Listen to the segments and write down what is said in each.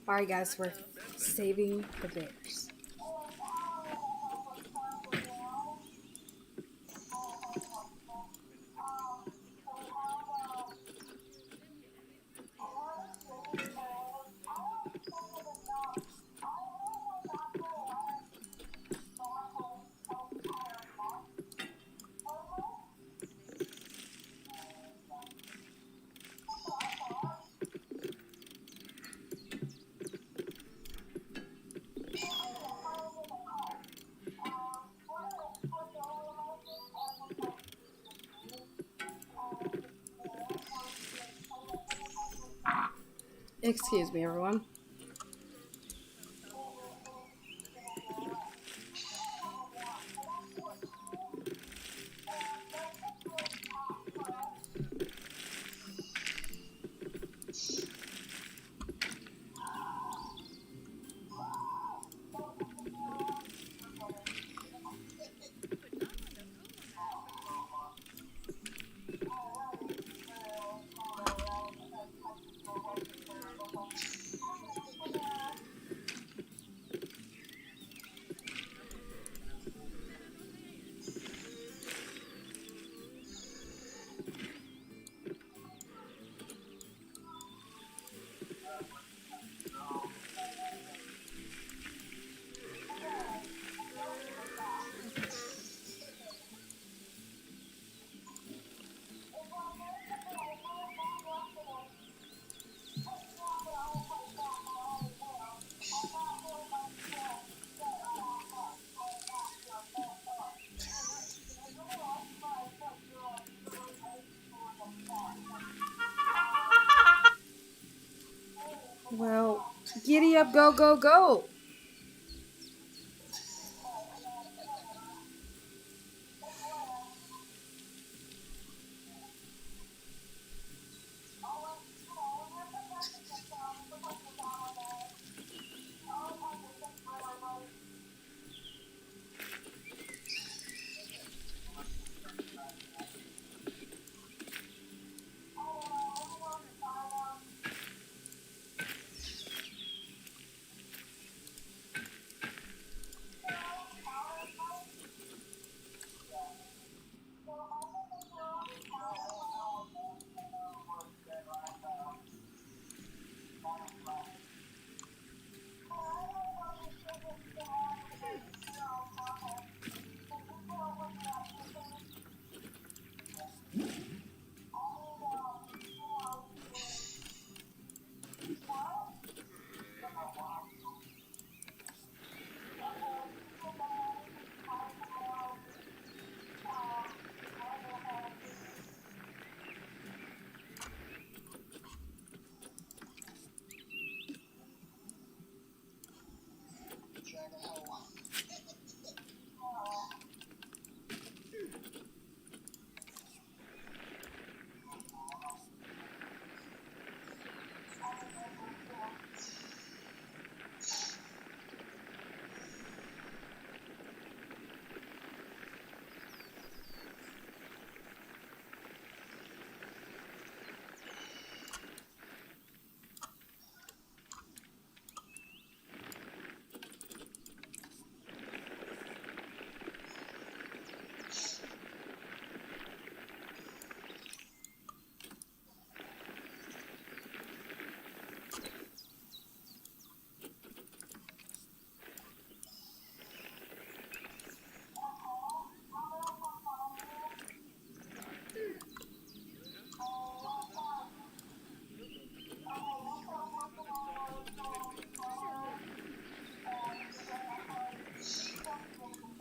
Alright guys, we're saving the bears. Excuse me, everyone. Well, giddy up, go, go, go!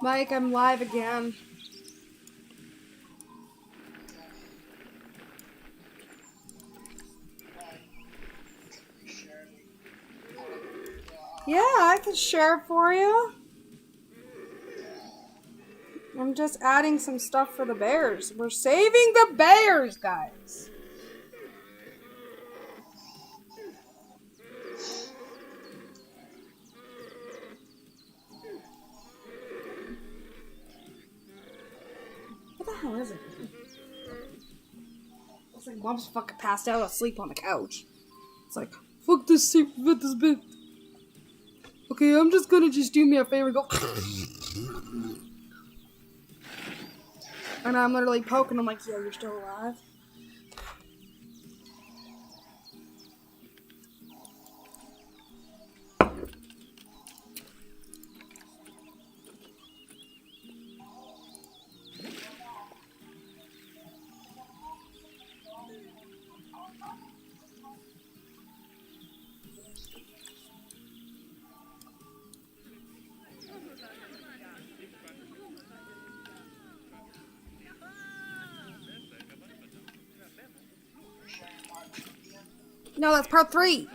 Mike, I'm live again. Yeah, I can share it for you. I'm just adding some stuff for the bears. We're saving the bears, guys. What the hell is it? It's like mom's fucking passed out asleep on the couch. It's like, fuck this sleep with this bit. Okay, I'm just gonna do me a favor and go. And I'm literally poking him like, yo, you're still alive? No, that's part 3.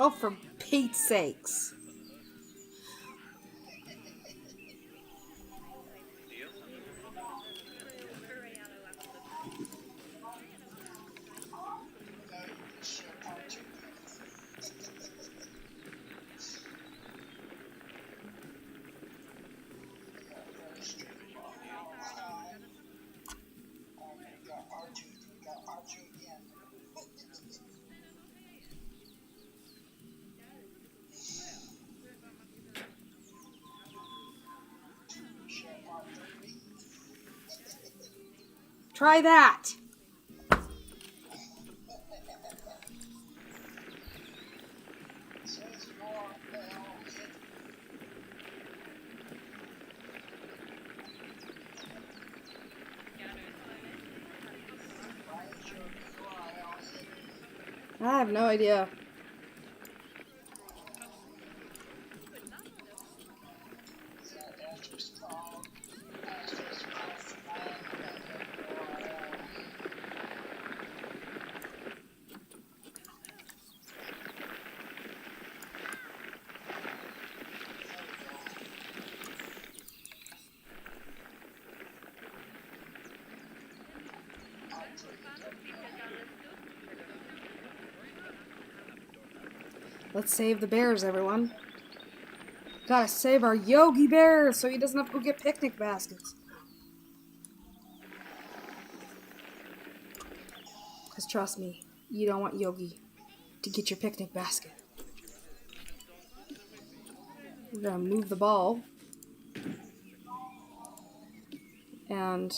Oh, for Pete's sakes. Try that. I have no idea. Let's save the bears, everyone. Gotta save our Yogi Bear so he doesn't have to go get picnic baskets. Because trust me, you don't want Yogi to get your picnic basket. We're gonna move the ball. And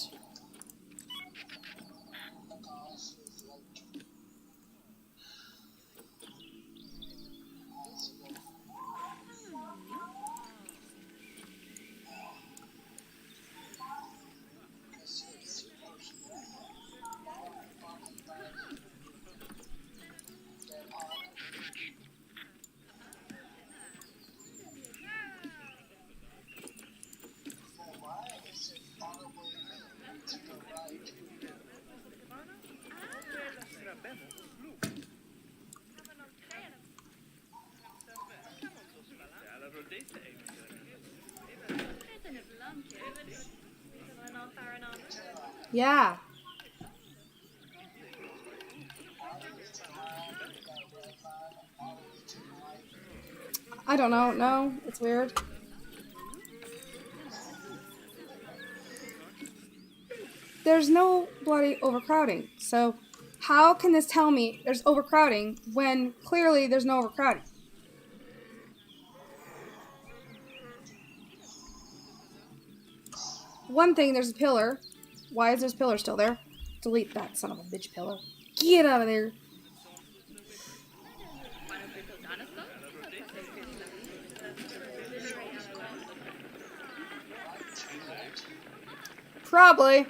yeah. I don't know. No, it's weird. There's no bloody overcrowding. So how can this tell me there's overcrowding when clearly there's no overcrowding? One thing, there's a pillar. Why is this pillar still there? Delete that son of a bitch pillar. Get out of there. Probably.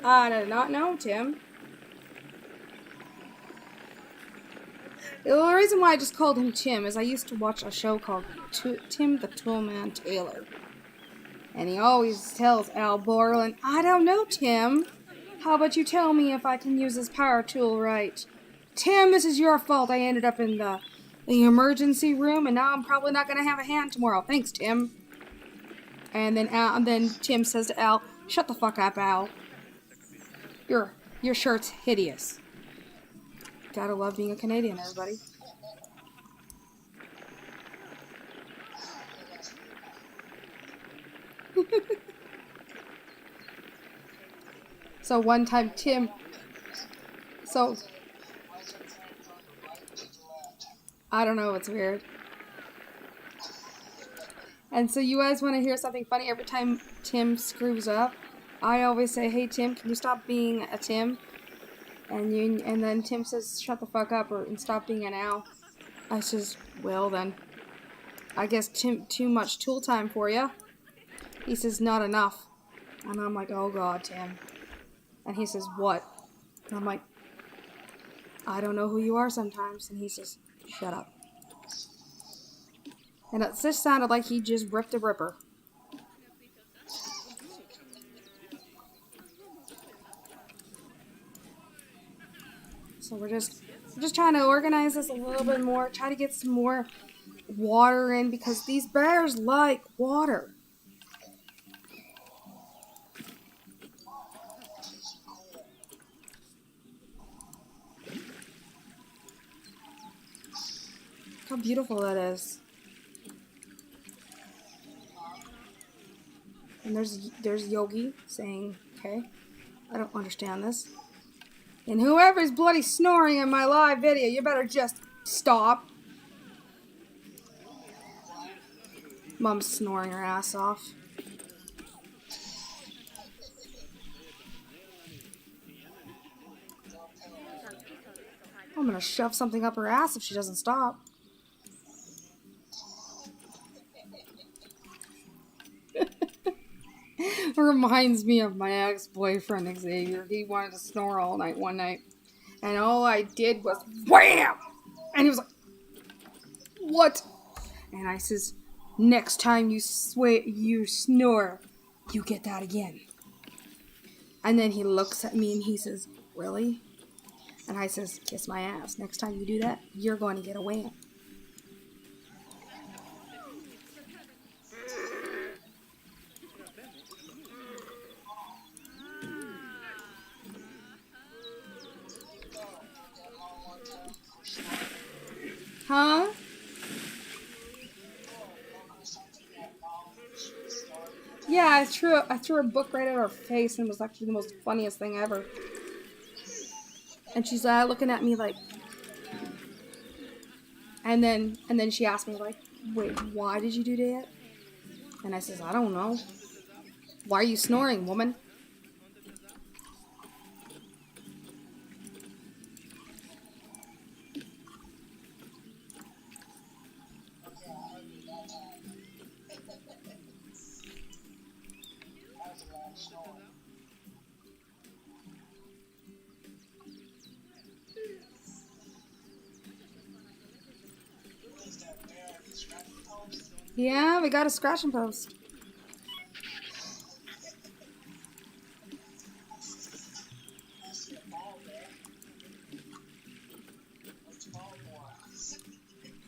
I did not know, Tim. The reason why I just called him Tim is I used to watch a show called Tim the Toolman Taylor. And he always tells Al Borland, I don't know, Tim. How about you tell me if I can use this power tool right? Tim, this is your fault. I ended up in the emergency room, and now I'm probably not going to have a hand tomorrow. Thanks, Tim. And then Tim says to Al, shut the fuck up, Al. Your shirt's hideous. Gotta love being a Canadian, everybody. So one time so I don't know, it's weird. And so you guys want to hear something funny? Every time Tim screws up, I always say, "Hey Tim, can you stop being a Tim?" And then Tim says, "Shut the fuck up," and stop being an owl. I says, "Well then, I guess too much tool time for you." He says, "Not enough." And I'm like, "Oh God, Tim." And he says, "What?" And I'm like, "I don't know who you are sometimes." And he says, "Shut up." And it just sounded like he just ripped a ripper. So we're just trying to organize this a little bit more, try to get some more water in because these bears like water. Look how beautiful that is. And there's Yogi saying, "Okay, I don't understand this." And whoever's bloody snoring in my live video, you better just stop. Mom's snoring her ass off. I'm gonna shove something up her ass if she doesn't stop. Reminds me of my ex-boyfriend Xavier. He wanted to snore all night one night. And all I did was wham! And he was like, "What?" And I says, "Next time you snore, you get that again." And then he looks at me and he says, "Really?" And I says, "Kiss my ass. Next time you do that, you're going to get a wham." Huh? Yeah, I threw a book right at her face and it was actually the most funniest thing ever. And she's looking at me like, and then she asked me like, "Wait, why did you do that?" And I says, "I don't know. Why are you snoring, woman?" Yeah, we got a scratching post.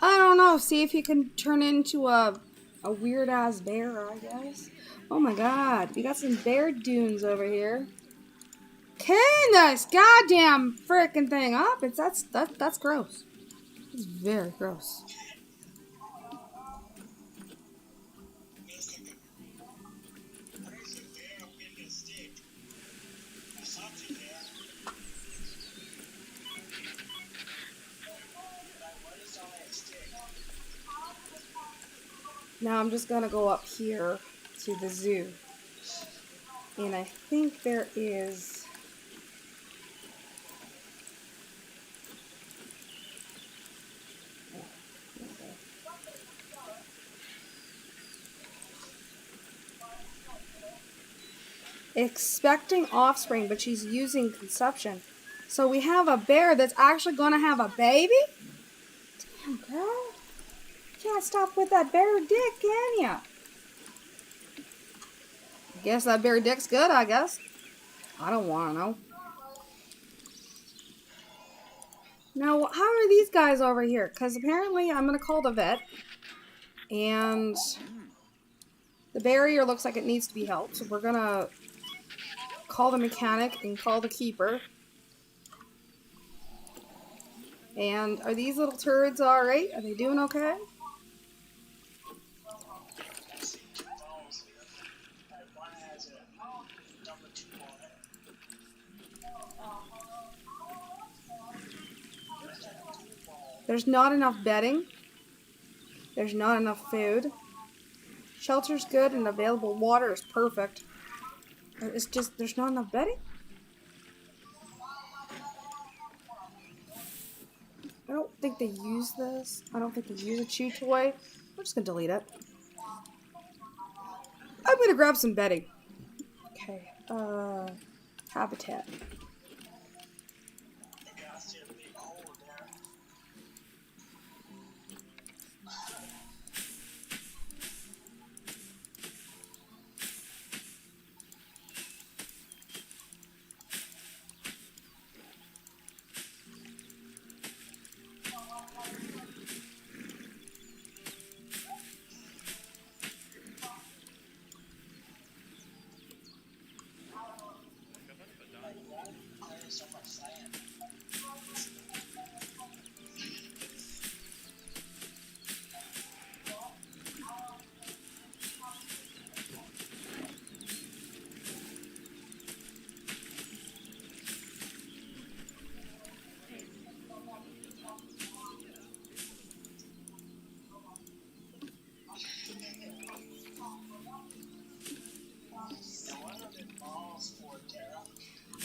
I don't know. See if you can turn into a weird ass bear, I guess. Oh my God, we got some bear dunes over here. Clean this goddamn freaking thing up. That's gross. It's very gross. Now I'm just gonna go up here to the zoo. And I think there is... expecting offspring, but she's using conception. So we have a bear that's actually gonna have a baby? Damn, girl. Can't stop with that bear dick, can ya? Guess that bear dick's good, I guess. I don't want to know. Now, how are these guys over here? Because apparently I'm going to call the vet. And the barrier looks like it needs to be helped. So we're going to call the mechanic and call the keeper. And are these little turds alright? Are they doing okay? There's not enough bedding. There's not enough food. Shelter's good and available water is perfect. It's just there's not enough bedding. I don't think they use this. I don't think they use a chew toy. I'm just gonna delete it. I'm gonna grab some bedding. Okay. Habitat.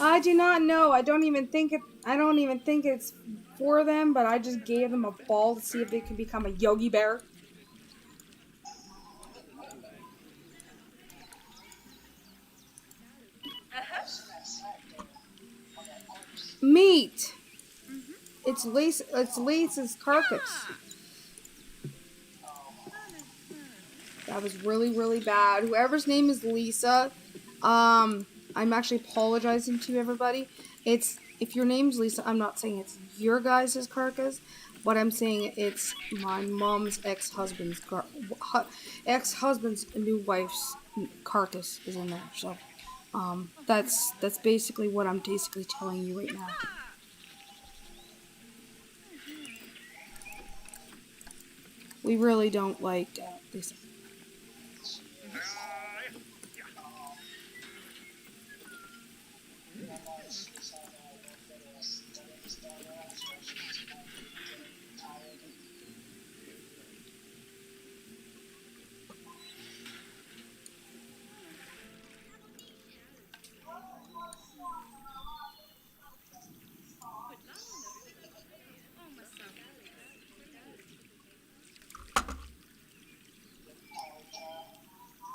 I do not know. I don't even think it's for them, but I just gave them a ball to see if they can become a Yogi Bear. Meat. It's Lisa's carcass. That was really, really bad. Whoever's name is Lisa, I'm actually apologizing to everybody. If your name's Lisa, I'm not saying it's your guys' carcass, but I'm saying it's my mom's ex-husband's new wife's carcass is in there. So, that's basically what I'm basically telling you right now. We really don't like Lisa.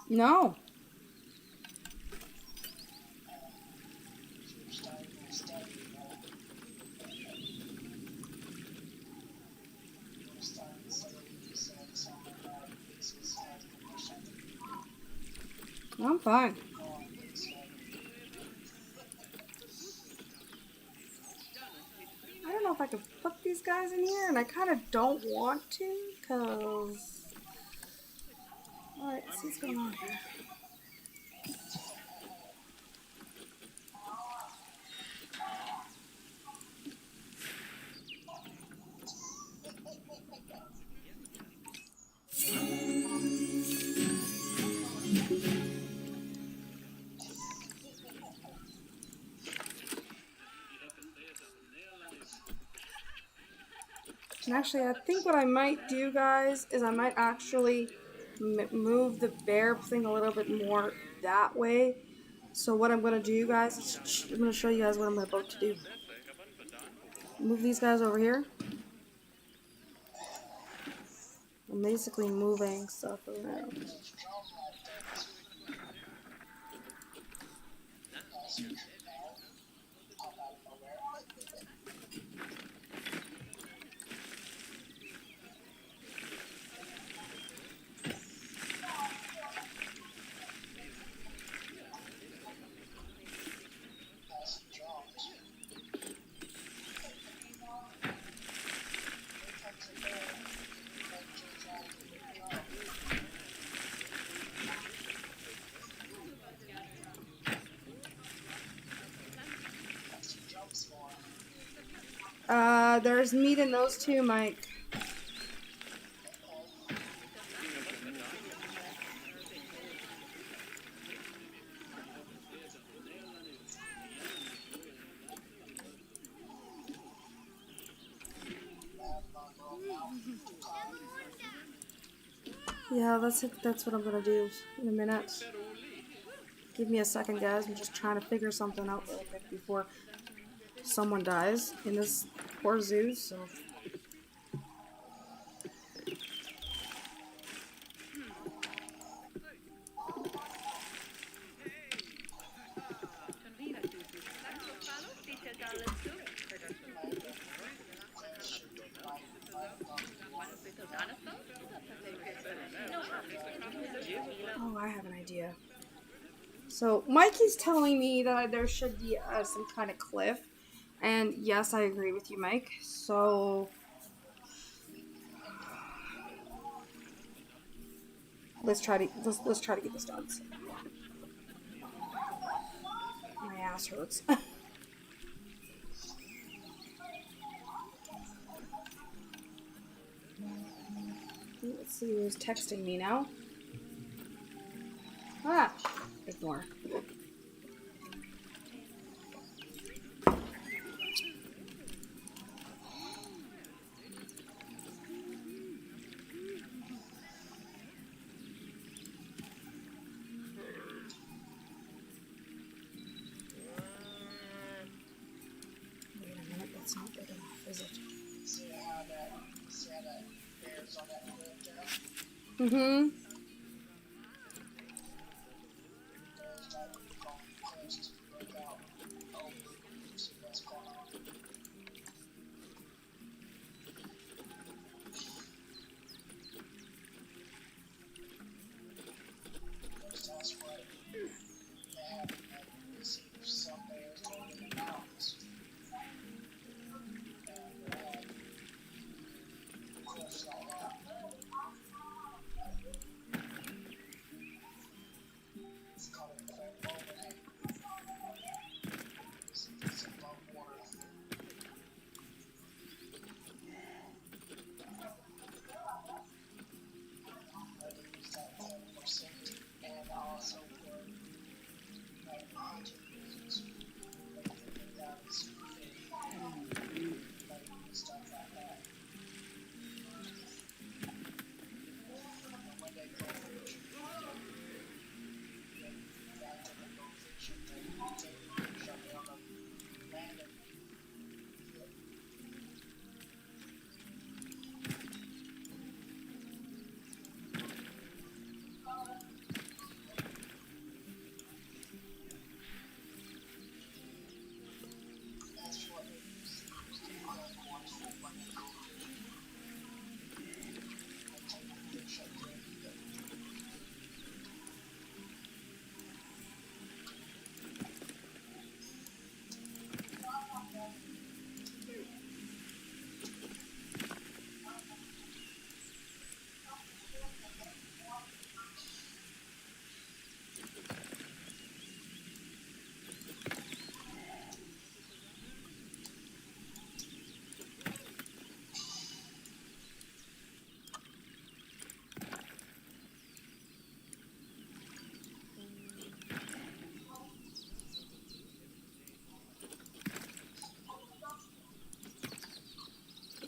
No. I'm fine. I don't know if I can put these guys in here, and I kind of don't want to, because... Alright, let's see what's going on here. And actually, I think what I might do, guys, is I might actually move the bear thing a little bit more that way. So what I'm going to do, guys, is I'm going to show you guys what I'm about to do. Move these guys over here. I'm basically moving stuff around. There's meat in those two, Mike. Yeah, that's it. That's what I'm gonna do in a minute. Give me a second, guys. I'm just trying to figure something out real quick before someone dies in this poor zoo. So. Oh, I have an idea. So Mikey's telling me that there should be some kind of cliff, and yes, I agree with you, Mike. So let's try to get this done. My ass hurts. Let's see who's texting me now. Ah, ignore. Wait a minute, that's not big enough, is it? Mm-hmm.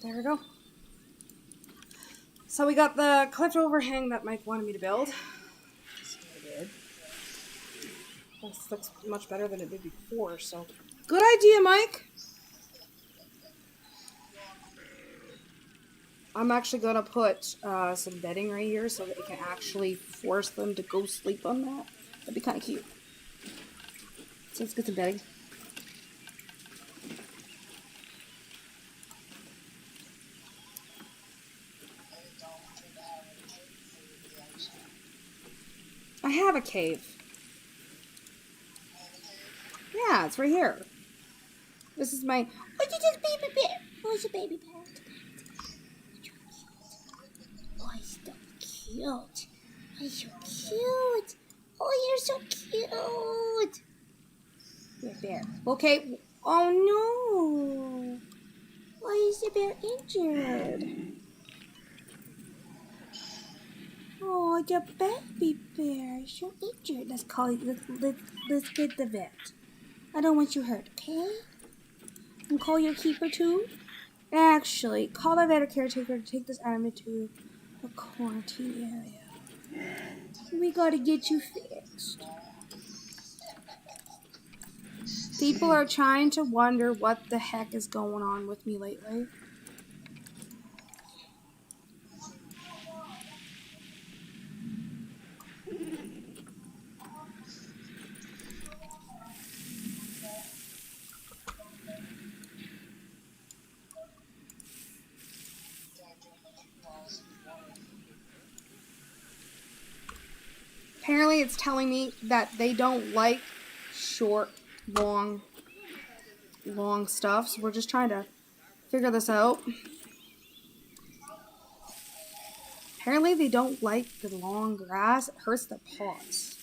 There we go. So we got the cliff overhang that Mike wanted me to build. So I did. This looks much better than it did before, so. Good idea, Mike! I'm actually gonna put some bedding right here so that it can actually force them to go sleep on that. That'd be kind of cute. So let's get some bedding. I have a cave. Yeah, it's right here. This is my. Oh, you just baby bear. Who's your baby bear? Oh, he's so cute. He's so cute. Oh, you're so cute. You're a bear. Okay. Oh no. Why is the bear injured? Oh, the baby bear is so injured. Let's call it. Let's get the vet. I don't want you hurt, okay? And call your keeper too. Actually, call the vet or caretaker to take this animal to a quarantine area. We gotta get you fixed. People are trying to wonder what the heck is going on with me lately. Apparently it's telling me that they don't like short, long stuff. So we're just trying to figure this out. Apparently they don't like the long grass. It hurts their paws.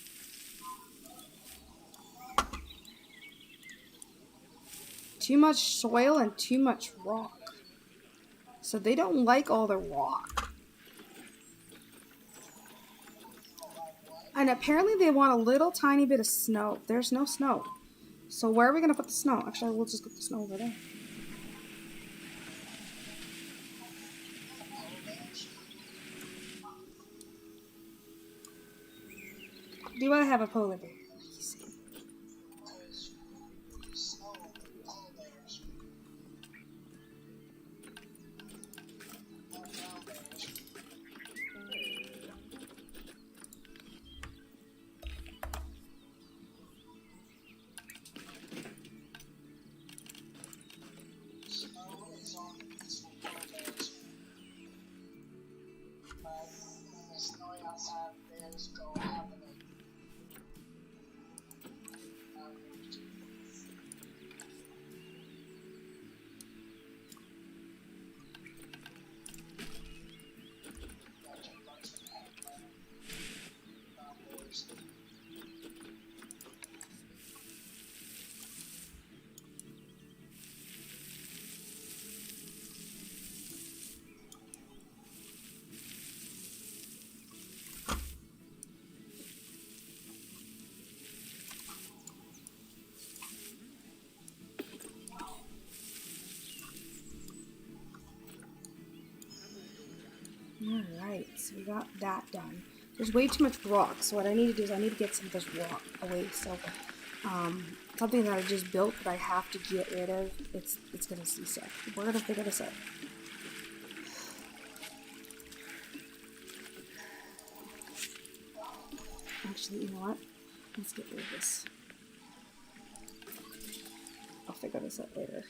Too much soil and too much rock. So they don't like all the rock. And apparently they want a little tiny bit of snow. There's no snow. So where are we going to put the snow? Actually, we'll just put the snow over there. Do I have a polar bear? Alright, so we got that done. There's way too much rock, so what I need to do is I need to get some of this rock away. So, something that I just built that I have to get rid of, it's gonna cease up. We're gonna figure this out. Actually, you know what? Let's get rid of this. I'll figure this out later.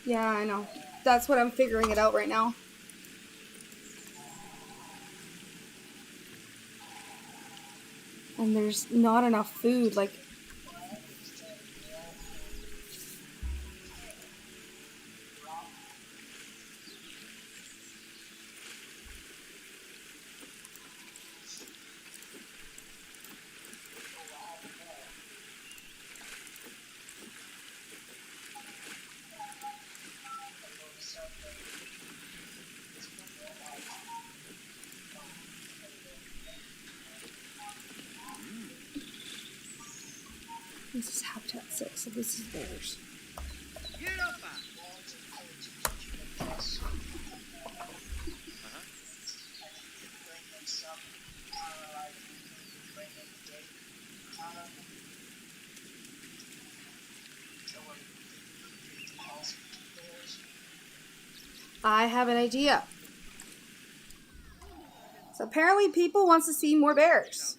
Yeah, I know. That's what I'm figuring it out right now. And there's not enough food, like... This is habitat 6, so this is theirs. I have an idea. So apparently people wants to see more bears.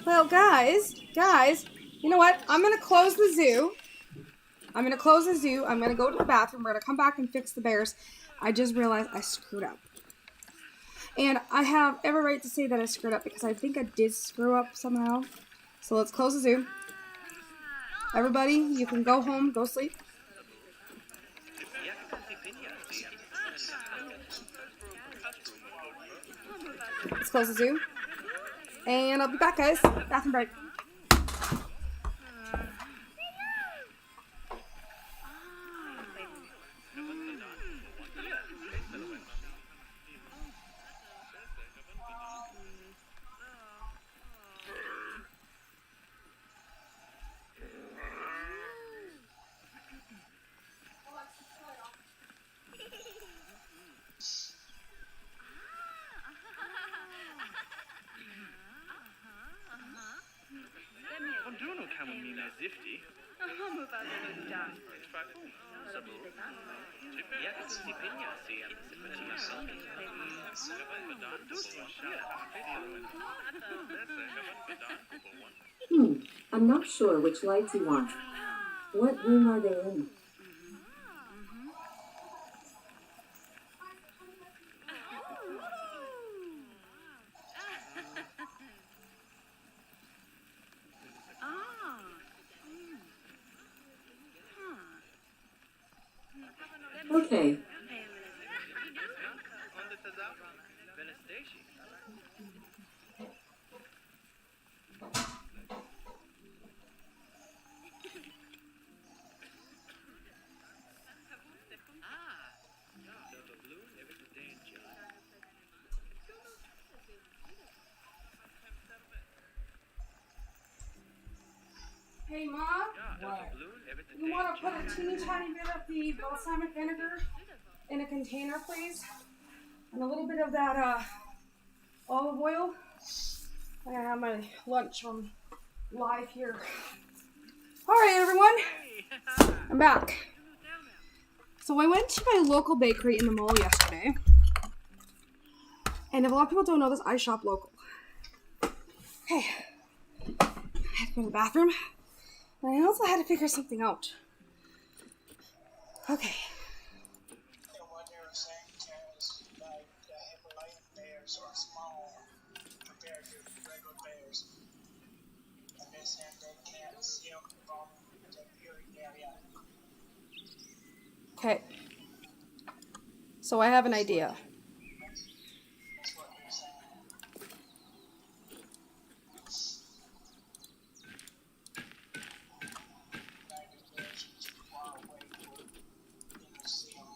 Well, guys, you know what? I'm going to close the zoo. I'm going to go to the bathroom. We're going to come back and fix the bears. I just realized I screwed up. And I have every right to say that I screwed up because I think I did screw up somehow. So let's close the zoo. Everybody, you can go home, go sleep. Let's close the zoo. And I'll be back, guys. Bathroom break. I'm not sure which lights you want. What room are they in? Okay. Hey, Mom? What? You want to put a teeny tiny bit of the balsamic vinegar in a container, please? And a little bit of that olive oil. I gotta have my lunch on live here. All right, everyone. I'm back. So I went to my local bakery in the mall yesterday. And if a lot of people don't know this, I shop local. Hey, I had to go to the bathroom. And I also had to figure something out. Okay. And what they were saying is like the Himalayan bears are small compared to regular bears. And they're saying they can't see them from the viewing area. Okay. So I have an idea. That's what they're saying. Like the bears are too far away for them to see them.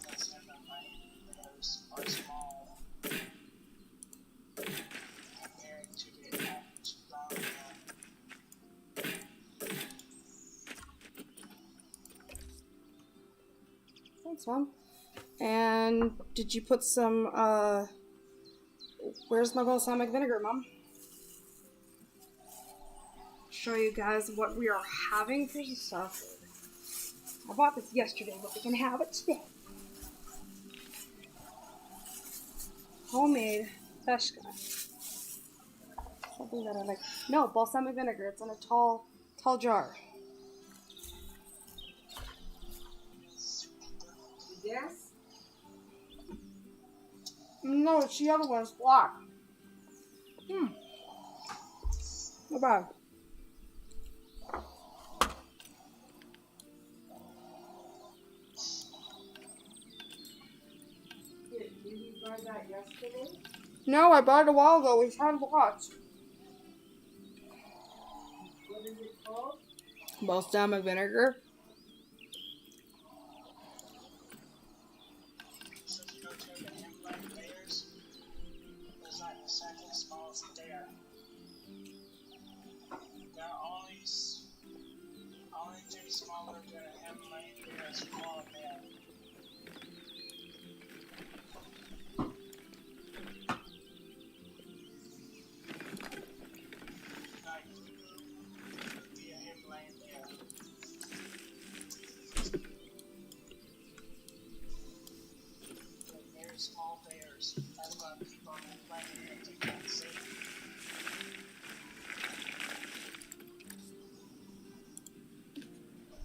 That's Himalayan bears are small compared to the average brown bear. Thanks, Mom. And did you put some, where's my balsamic vinegar, Mom? Show you guys what we are having for supper. I bought this yesterday, but we can have it today. Homemade peshka. Something that I like. No, balsamic vinegar. It's in a tall jar. Yes? No, it's the other one. It's black. Not bad. Did you buy that yesterday? No, I bought it a while ago. We've had lots. What is it called? Balsamic vinegar. So if you go to the Himalayan bears, there's like the second smallest bear. They're only two smaller than a Himalayan bear's koala bear. Like, would be a Himalayan bear. They're very small bears. That's why people are complaining that they can't see.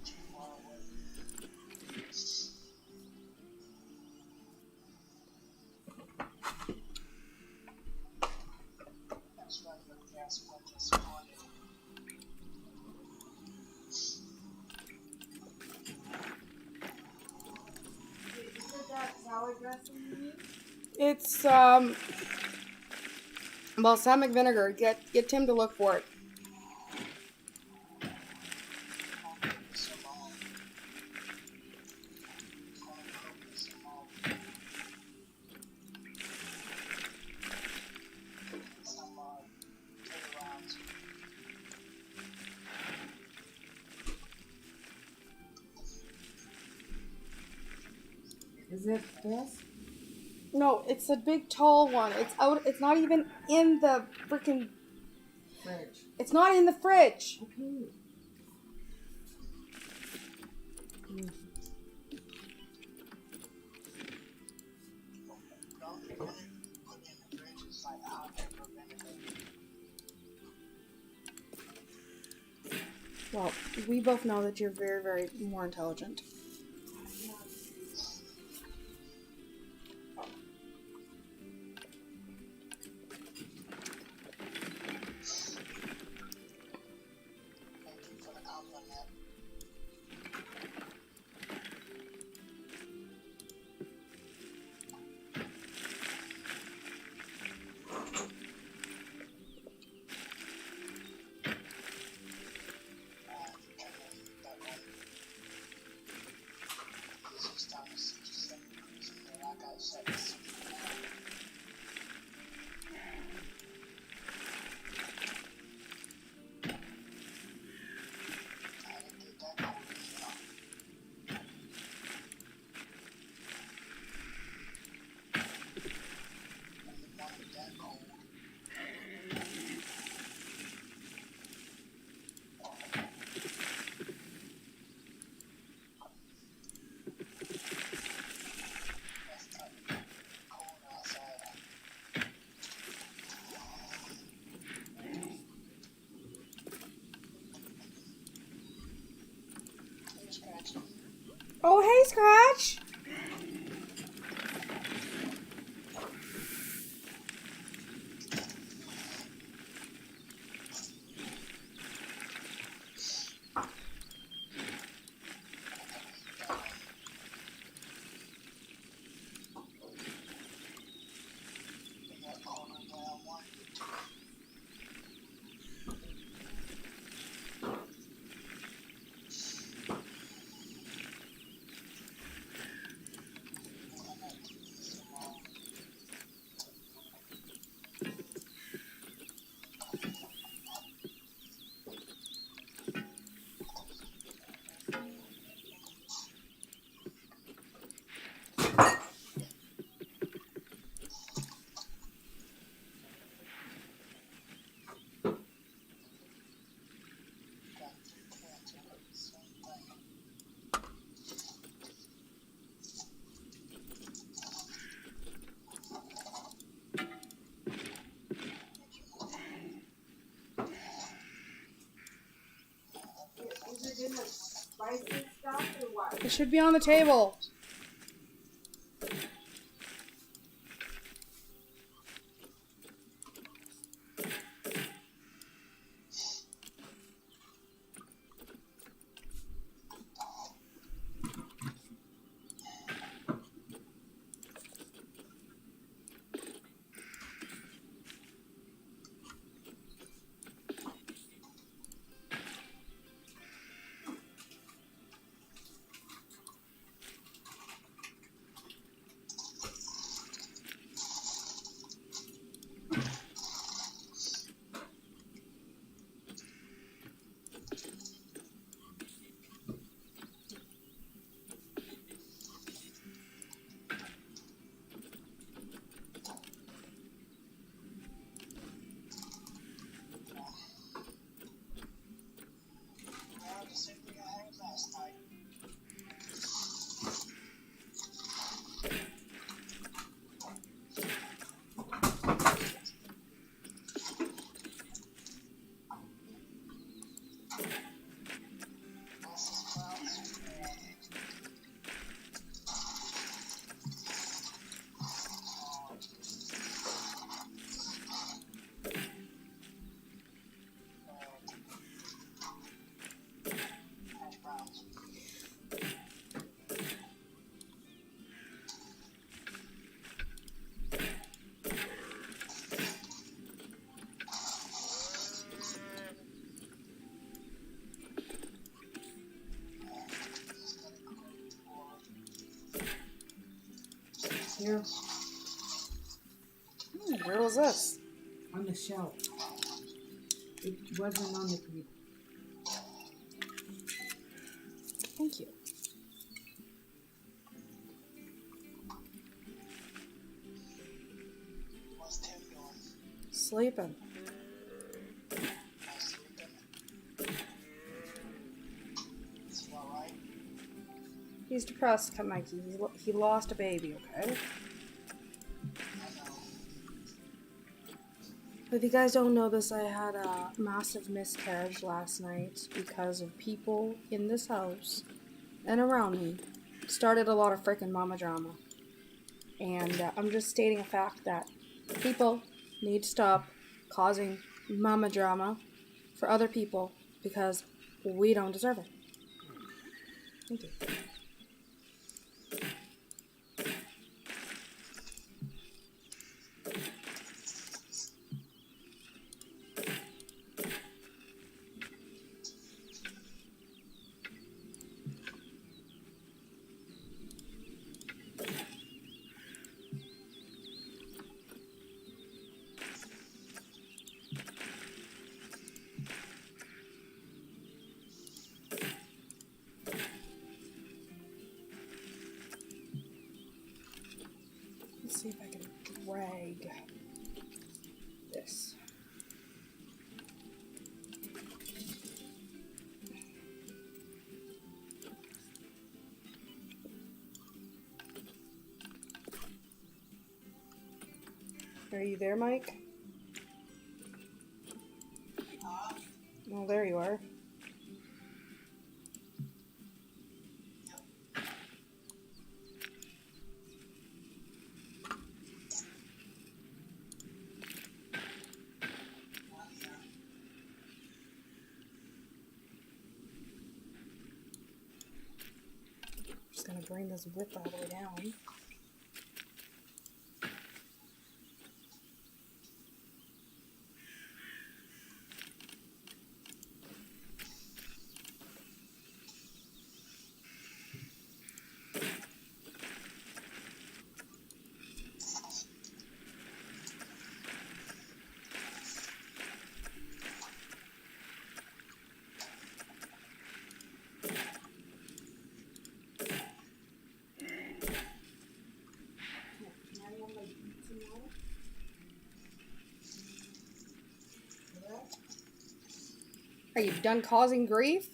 Too far away. That's right, but guess what this morning? It's balsamic vinegar. Get Tim to look for it. So long. So long. Some turnarounds. Is it this? No, it's a big tall one. It's out. It's not even in the freaking. Fridge. It's not in the fridge. Okay. Don't be put in the fridge. It's like hot pepper vinegar. Well, we both know that you're very, very more intelligent. Thank you for the compliment. Oh, hey, Scratch! Is it in the spicy stuff or what? It should be on the table. The same thing I had last night. Hash browns. Here Where was this? on the shelf. It wasn't on the table. Thank you. sleeping. Not sleeping. Is he alright? He's depressed, Mikey. He lost a baby, okay? I know. If you guys don't know this, I had a massive miscarriage last night because of people in this house and around me started a lot of freaking mama drama. And I'm just stating a fact that people need to stop causing mama drama for other people because we don't deserve it. Thank you. Let's see if I can drag this. Are you there, Mike? Oh, there you are. Just gonna bring this width all the way down. Are you done causing grief?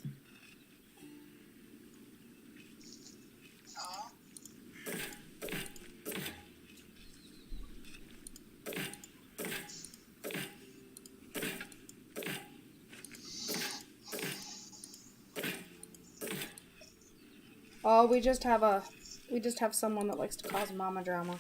Oh, we just have someone that likes to cause mama drama.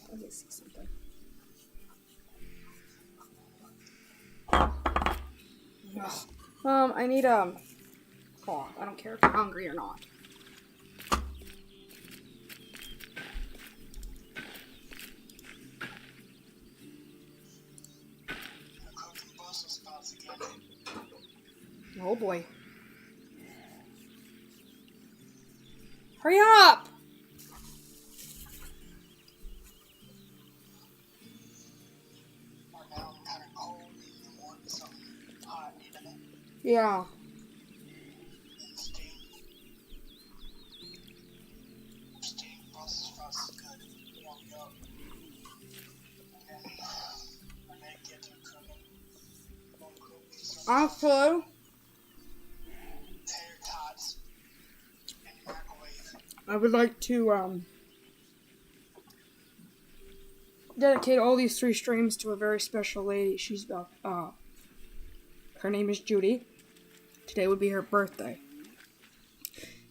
Let me see something. Ugh. I need oh, I don't care if you're hungry or not. I'm cooking Brussels sprouts again. Oh boy. Hurry up! Right now I'm kind of cold and want something hot, even it. Yeah. And steamed Brussels sprouts is good. Warm me up. And then when they get to cooking, I'm gonna cook me some Also, tater tots in the microwave. I would like to dedicate all these 3 streams to a very special lady. She's Her name is Judy. Today would be her birthday.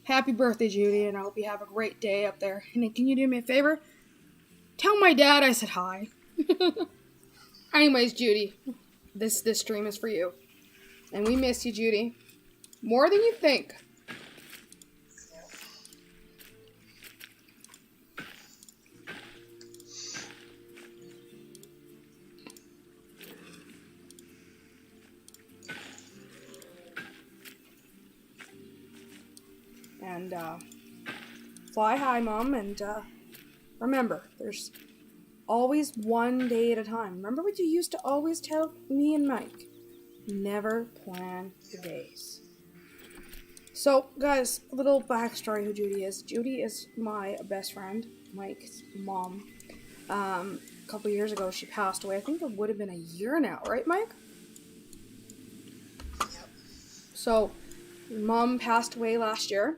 Happy birthday, Judy, and I hope you have a great day up there. And can you do me a favor? Tell my dad I said hi. Anyways, Judy, this stream is for you. And we miss you, Judy. More than you think. And fly high, Mom, and remember, there's always one day at a time. Remember what you used to always tell me and Mike? Never plan your days. So, guys, a little backstory who Judy is. Judy is my best friend, Mike's mom. A couple years ago, she passed away. I think it would have been a year now, right, Mike? Yep. So, Mom passed away last year.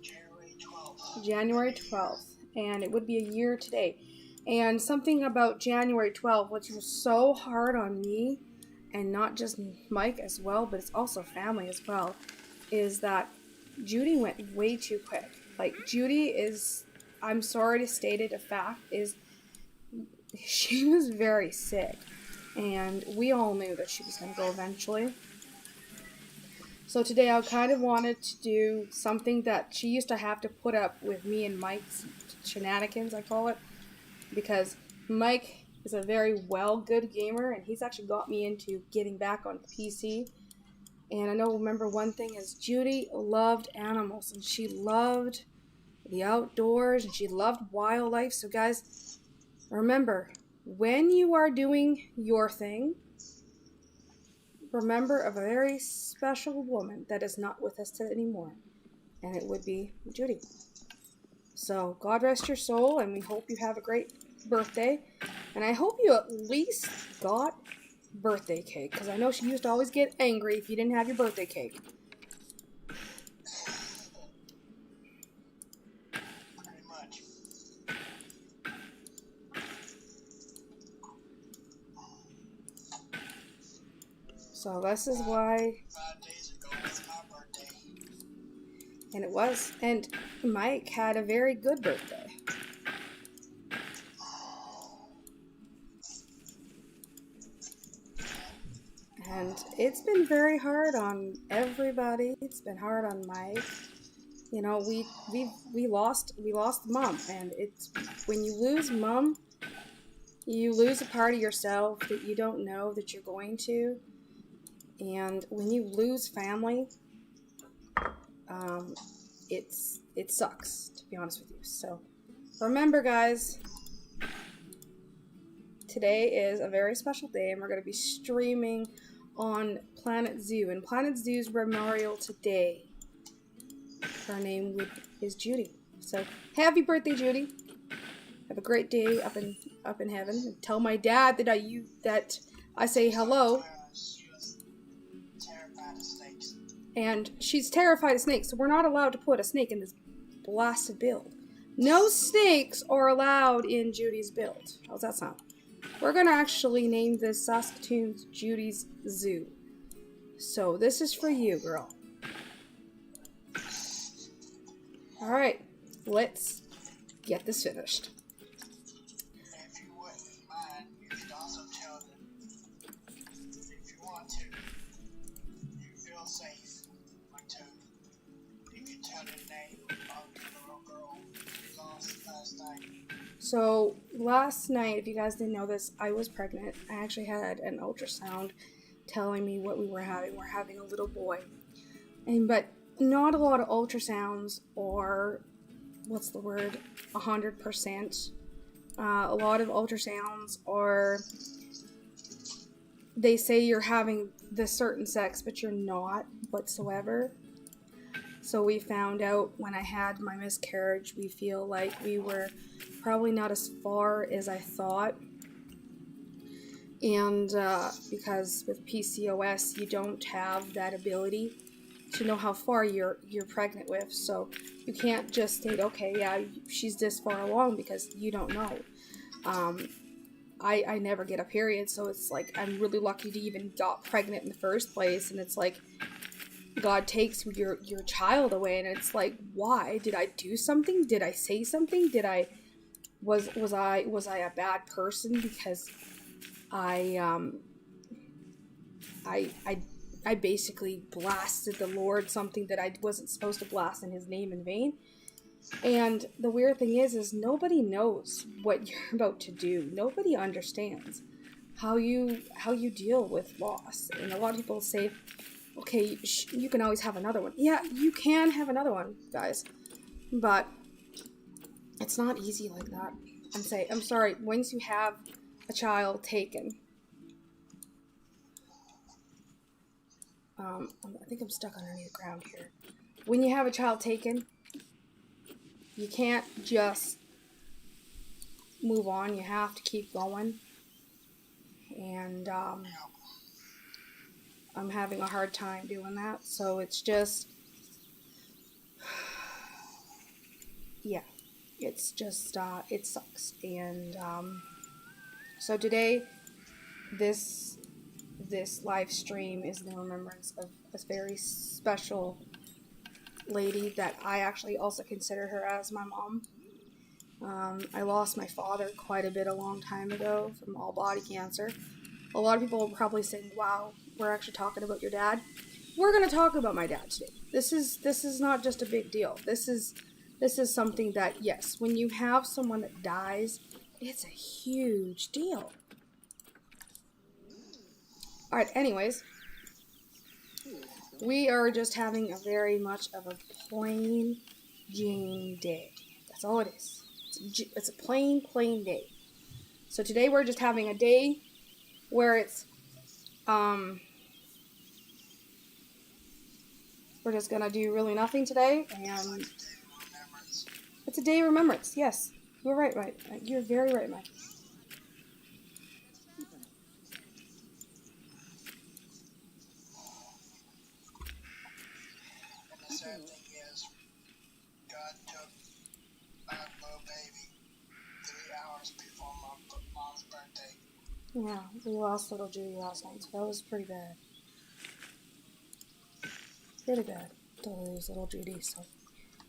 January 12th. January 12th, and it would be a year today. And something about January 12th, which was so hard on me, and not just Mike as well, but it's also family as well, is that Judy went way too quick. Like, Judy is, I'm sorry to state it a fact, is she was very sick. And we all knew that she was going to go eventually. So today I kind of wanted to do something that she used to have to put up with me and Mike's shenanigans, I call it. Because Mike is a very good gamer, and he's actually got me into getting back on PC. And I know, remember one thing is Judy loved animals, and she loved the outdoors, and she loved wildlife. So guys, remember, when you are doing your thing, remember a very special woman that is not with us anymore, and it would be Judy. So God rest your soul, and we hope you have a great birthday, and I hope you at least got birthday cake, because I know she used to always get angry if you didn't have your birthday cake. Pretty much. So this is why, 5 days ago was my birthday. and it was, and Mike had a very good birthday. And it's been very hard on everybody. It's been hard on Mike. You know, we lost Mom, and it's when you lose Mom, you lose a part of yourself that you don't know that you're going to. And when you lose family, it sucks, to be honest with you. So remember, guys, today is a very special day, and we're going to be streaming on Planet Zoo. And Planet Zoo's memorial today, her name is Judy. So happy birthday, Judy. Have a great day up in heaven. And tell my dad that I say hello. She was terrified of snakes. And she's terrified of snakes, so we're not allowed to put a snake in this blasted build. No snakes are allowed in Judy's build. How's that sound? We're going to actually name this Saskatoon's Judy's Zoo. So this is for you, girl. Alright, let's get this finished. If you wouldn't mind, you could also tell them, if you want to, you feel safe, like to, you can tell the name of the little girl we lost last night. So last night, if you guys didn't know this, I was pregnant. I actually had an ultrasound telling me what we were having. We're having a little boy. But not a lot of ultrasounds are, 100%. A lot of ultrasounds are, they say you're having this certain sex, but you're not whatsoever. So we found out when I had my miscarriage, we feel like we were probably not as far as I thought. And because with PCOS, you don't have that ability to know how far you're pregnant with. So you can't just state, okay, yeah, she's this far along, because you don't know. I never get a period, so it's like I'm really lucky to even got pregnant in the first place, and it's like God takes your child away, and it's like, why? Did I do something? Did I say something? Did I was I a bad person because I I basically blasted the Lord, something that I wasn't supposed to blast in his name in vain. And the weird thing is nobody knows what you're about to do. Nobody understands how you deal with loss. And a lot of people say, okay, you can always have another one. Yeah, you can have another one, guys. But it's not easy like that. I'm sorry, once you have a child taken, I think I'm stuck underneath the ground here. When you have a child taken, you can't just move on. You have to keep going. And I'm having a hard time doing that. So it's just, yeah, it's just, it sucks. And so today, this live stream is in remembrance of a very special lady that I actually also consider her as my mom. I lost my father quite a bit a long time ago from all body cancer. A lot of people will probably say, wow, we're actually talking about your dad. We're going to talk about my dad today. This is not just a big deal. This is something that, yes, when you have someone that dies, it's a huge deal. Alright, anyways, we are just having a very much of a plain Jane day. That's all it is. It's a plain day. So today we're just having a day where it's, we're just gonna do really nothing today, and it's a day of remembrance. Yes, you're right, Mike. You're very right, Mike. And the sad thing is, God took my little baby 3 hours before my mom's birthday. Yeah, we lost little Judy last night, so that was pretty bad. Pretty bad to lose little Judy. So,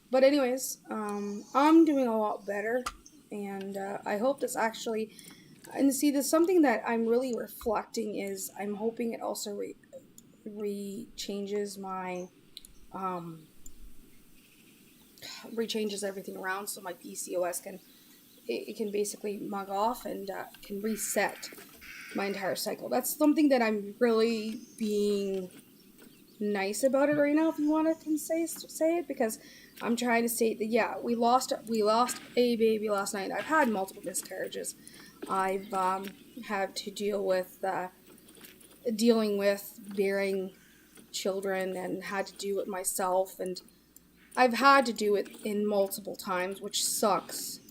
but anyways, I'm doing a lot better, and I hope this actually. And see, there's something that I'm really reflecting is I'm hoping it also changes my rechanges everything around, so my PCOS can it can basically mug off and can reset my entire cycle. That's something that I'm really being nice about it right now, if you want to say it, because I'm trying to state that, yeah, we lost a baby last night. I've had multiple miscarriages. I've had to dealing with bearing children and had to do it myself, and I've had to do it in multiple times, which sucks.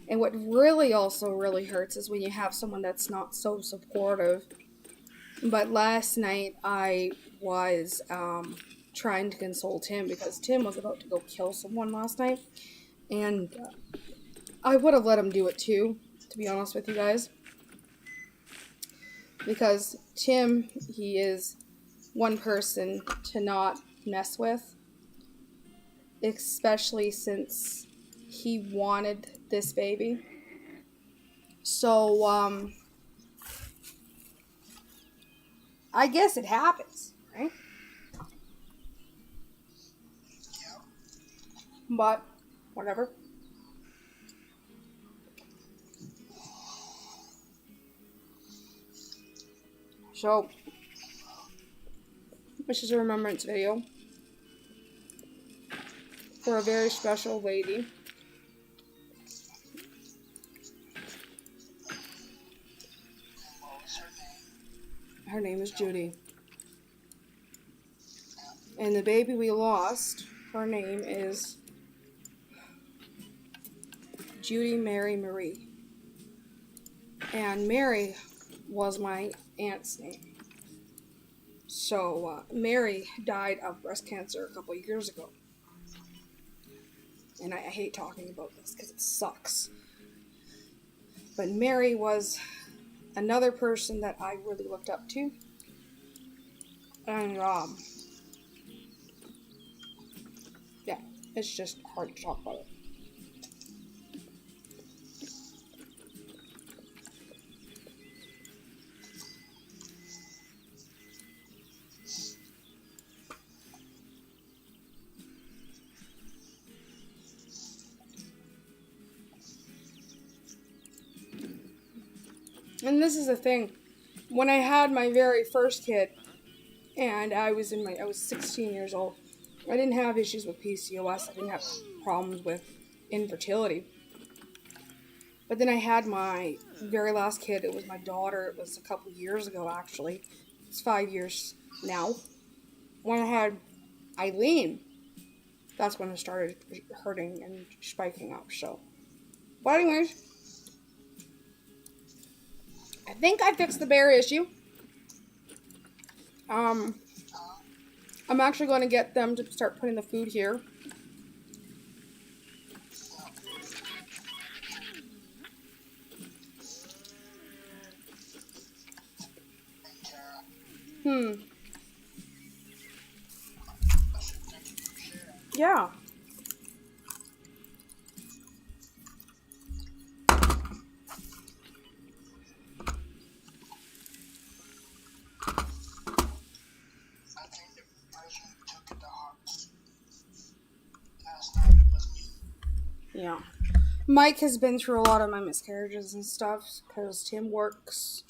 And what really also really hurts is when you have someone that's not so supportive. But last night I was trying to console Tim because Tim was about to go kill someone last night. And I would have let him do it too, to be honest with you guys. Because Tim, he is one person to not mess with. Especially since he wanted this baby. So, I guess it happens, right? Yep. But, whatever. So, this is a remembrance video for a very special lady. What was her name? Her name is Judy. And the baby we lost, her name is Judy Mary Marie. And Mary was my aunt's name. So, Mary died of breast cancer a couple years ago. And I hate talking about this because it sucks. But Mary was another person that I really looked up to. And, yeah, it's just hard to talk about it. And this is the thing. When I had my very first kid, and I was 16 years old, I didn't have issues with PCOS. I didn't have problems with infertility. But then I had my very last kid. It was my daughter. It was a couple years ago, actually. It's 5 years now. When I had Eileen, that's when it started hurting and spiking up. So, but anyways, I think I fixed the bear issue. I'm actually going to get them to start putting the food here. Yeah. I think the person who took it to heart last night was me. Yeah. Mike has been through a lot of my miscarriages and stuff because Tim works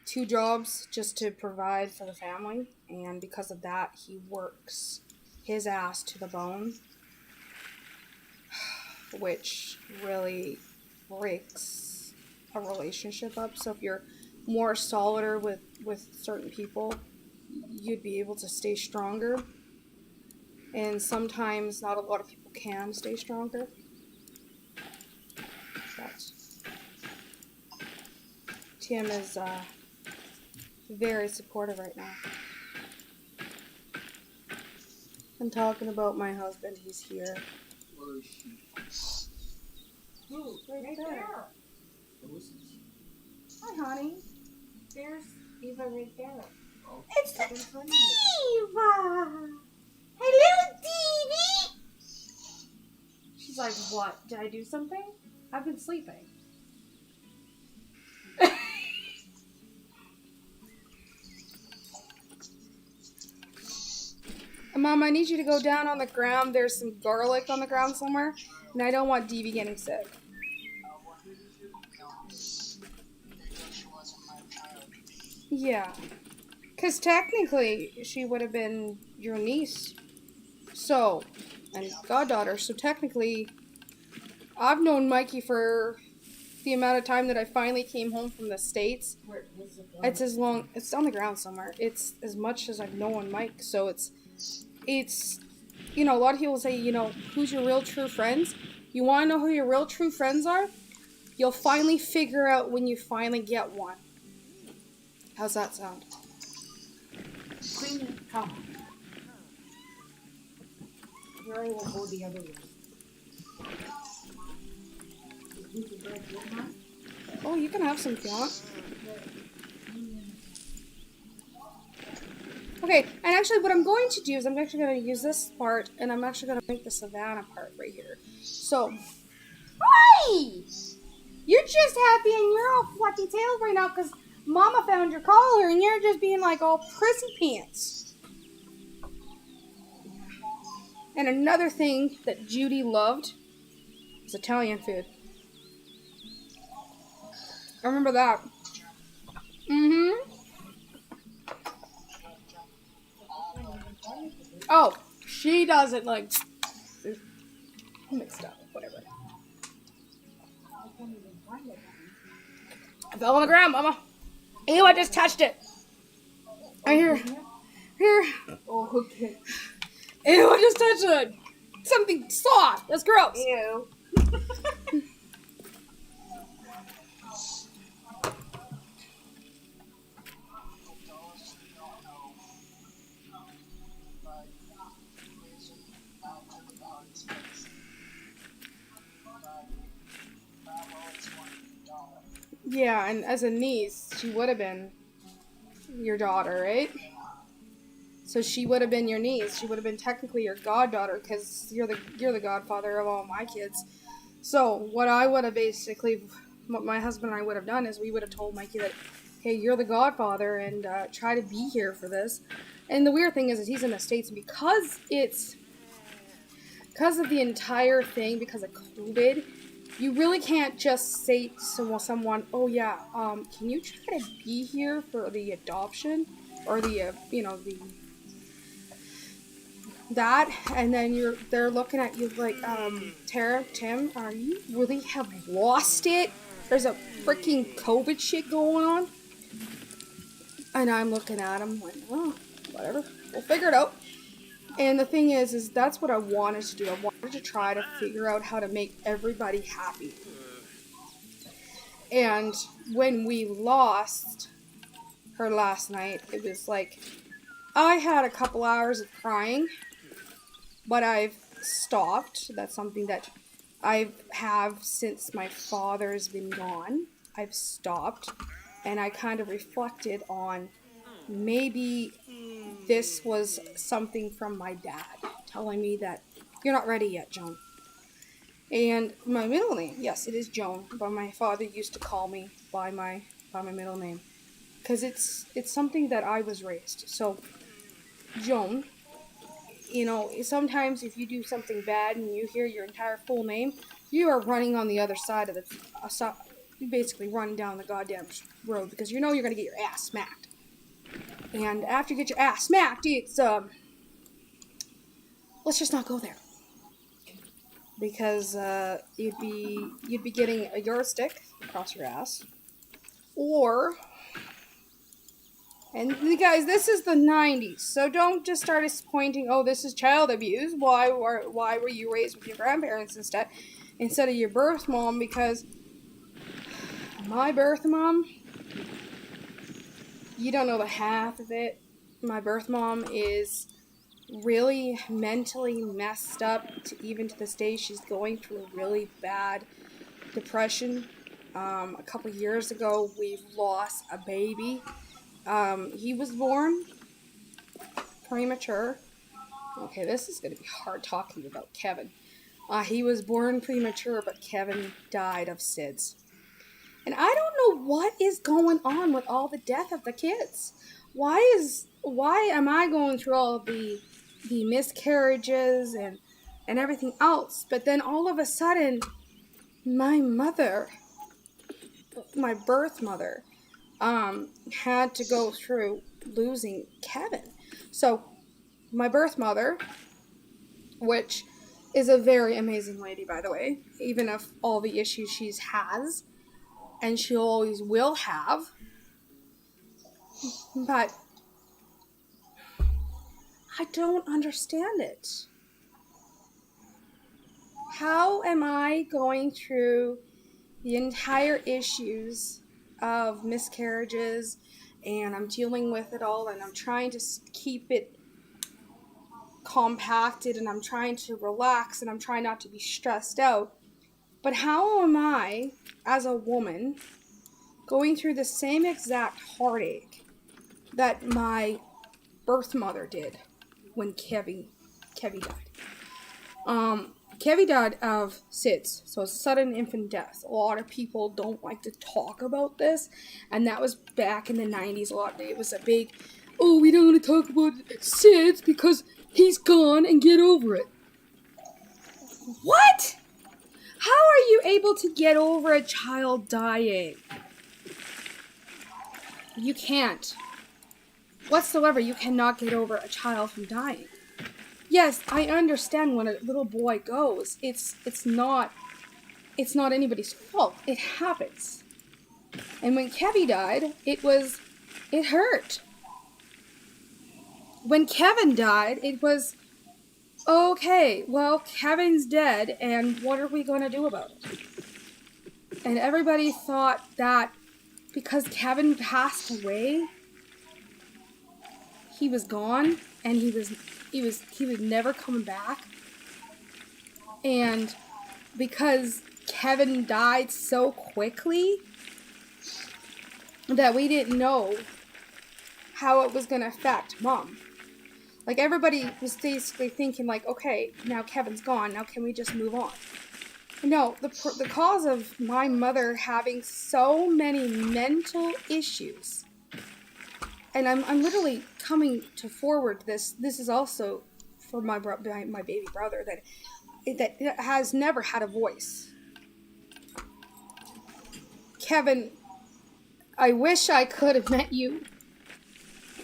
2 jobs just to provide for the family, and because of that, he works his ass to the bone, which really breaks a relationship up. So if you're more solider with certain people, you'd be able to stay stronger, and sometimes not a lot of people can stay stronger. But Tim is very supportive right now. I'm talking about my husband. He's here. Where is she? Ooh, right there. Melissa's? Hi, honey. There's Eva right there. Oh, It's Right in front of Eva. Hello, Dee. She's like, what? Did I do something? I've been sleeping. Mom, I need you to go down on the ground. There's some garlic on the ground somewhere, and I don't want Deevee getting sick. Because she wasn't my child. Yeah. Because technically, she would have been your niece. So, and goddaughter. So technically, I've known Mikey for the amount of time that I finally came home from the States. Where was it? It's as long, it's on the ground somewhere. It's as much as I've known Mike. So it's, you know, a lot of people say, you know, who's your real true friends? You want to know who your real true friends are? You'll finally figure out when you finally get one. How's that sound? Queen, come. Jerry will go the other way. You can grab your hand. Oh, you can have some if you want. Okay, and actually what I'm going to do is I'm actually going to use this part, and I'm actually going to make the Savannah part right here. So, hi! You're just happy and you're all fluffy tailed right now because Mama found your collar and you're just being like all prissy pants. And another thing that Judy loved was Italian food. I remember that. Mm-hmm. Oh, she doesn't like mixed up, whatever. I fell on the ground, Mama. Ew, I just touched it. Right here. Oh, okay. Ew, I just touched something soft. That's gross. Ew. Yeah, and as a niece, she would have been your daughter, right? So she would have been your niece. She would have been technically your goddaughter because you're the godfather of all my kids. So what I would have basically, what my husband and I would have done is we would have told Mikey that, hey, you're the godfather and try to be here for this. And the weird thing is he's in the States, and because of the entire thing, because of COVID, you really can't just say to someone, oh yeah, can you try to be here for the adoption or the that, and then they're looking at you like, Tara, Tim, are you really have lost it? There's a freaking COVID shit going on. And I'm looking at him like, oh, whatever, we'll figure it out. And the thing is that's what I wanted to do. I wanted to try to figure out how to make everybody happy. And when we lost her last night, it was like, I had a couple hours of crying, but I've stopped. That's something that I have since my father's been gone. I've stopped, and I kind of reflected on maybe this was something from my dad telling me that you're not ready yet, Joan. And my middle name, yes, it is Joan, but my father used to call me by my middle name because it's something that I was raised. So, Joan. Sometimes if you do something bad and you hear your entire full name, you are running on the other side of you basically running down the goddamn road because you know you're going to get your ass smacked. And after you get your ass smacked, it's, let's just not go there. Because, you'd be getting a yardstick across your ass. Or, and guys, this is the 90s, so don't just start pointing, oh, this is child abuse. Why were you raised with your grandparents instead of your birth mom? Because my birth mom, you don't know the half of it. My birth mom is really mentally messed up even to this day. She's going through a really bad depression. A couple years ago, we lost a baby. He was born premature. Okay, this is going to be hard talking about Kevin. He was born premature, but Kevin died of SIDS. And I don't know what is going on with all the death of the kids. Why am I going through all of the miscarriages and everything else, but then all of a sudden, my mother, my birth mother, had to go through losing Kevin. So, my birth mother, which is a very amazing lady, by the way, even if all the issues she has, and she always will have, but I don't understand it. How am I going through the entire issues of miscarriages, and I'm dealing with it all, and I'm trying to keep it compacted, and I'm trying to relax, and I'm trying not to be stressed out. But how am I, as a woman, going through the same exact heartache that my birth mother did when Kevy died? Kevy died of SIDS, so sudden infant death. A lot of people don't like to talk about this, and that was back in the 90s. It was a big, oh, we don't want to talk about SIDS because he's gone and get over it. What? How are you able to get over a child dying? You can't. Whatsoever, you cannot get over a child from dying. Yes, I understand when a little boy goes. It's not anybody's fault. It happens. And when Kevy died, it hurt. When Kevin died, it was, okay, well, Kevin's dead, and what are we going to do about it? And everybody thought that because Kevin passed away, he was gone, and he was never coming back. And because Kevin died so quickly, that we didn't know how it was going to affect Mom. Like, everybody was basically thinking, like, okay, now Kevin's gone, now can we just move on? No, the cause of my mother having so many mental issues, and I'm literally coming to forward this is also for my baby brother that has never had a voice. Kevin, I wish I could have met you,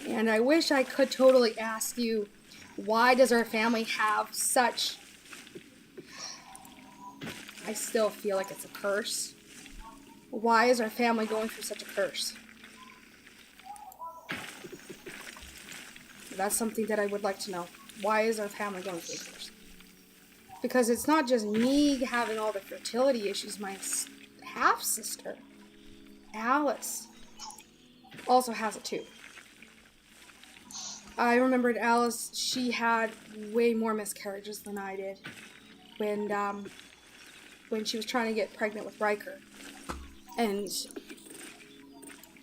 and I wish I could totally ask you, why does our family have such... I still feel like it's a curse. Why is our family going through such a curse? That's something that I would like to know. Why is our family going through a curse? Because it's not just me having all the fertility issues. My half-sister, Alice, also has it too. I remembered Alice, she had way more miscarriages than I did when she was trying to get pregnant with Riker. And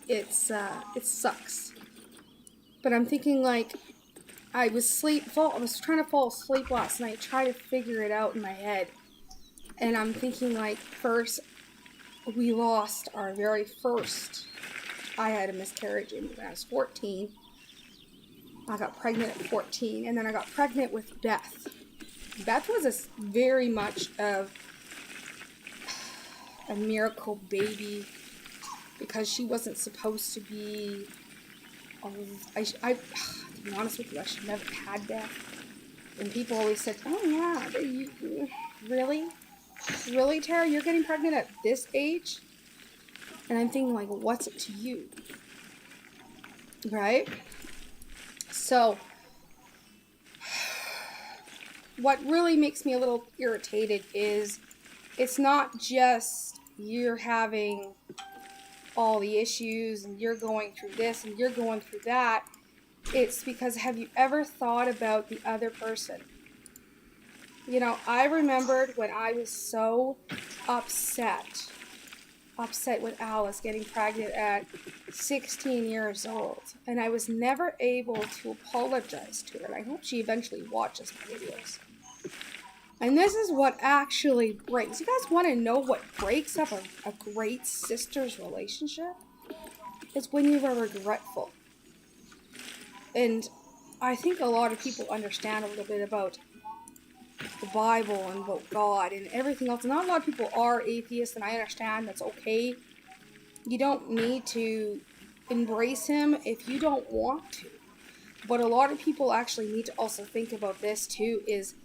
it sucks. But I'm thinking, like, I was trying to fall asleep last night, trying to figure it out in my head. And I'm thinking, like, first, we lost our very first. I had a miscarriage when I was 14. I got pregnant at 14, and then I got pregnant with Beth. Beth was very much of a miracle baby because she wasn't supposed to be. To be honest with you, I should never have had Beth. And people always said, "Oh yeah, really, Tara, you're getting pregnant at this age?" And I'm thinking, like, what's it to you, right? So, what really makes me a little irritated is it's not just you're having all the issues and you're going through this and you're going through that. It's because, have you ever thought about the other person? You know, I remembered when I was so upset with Alice getting pregnant at 16 years old, and I was never able to apologize to her, and I hope she eventually watches my videos. And this is what actually breaks. You guys want to know what breaks up a great sister's relationship? It's when you are regretful. And I think a lot of people understand a little bit about the Bible and about God and everything else. Not a lot of people are atheists, and I understand that's okay. You don't need to embrace him if you don't want to. But a lot of people actually need to also think about this too, is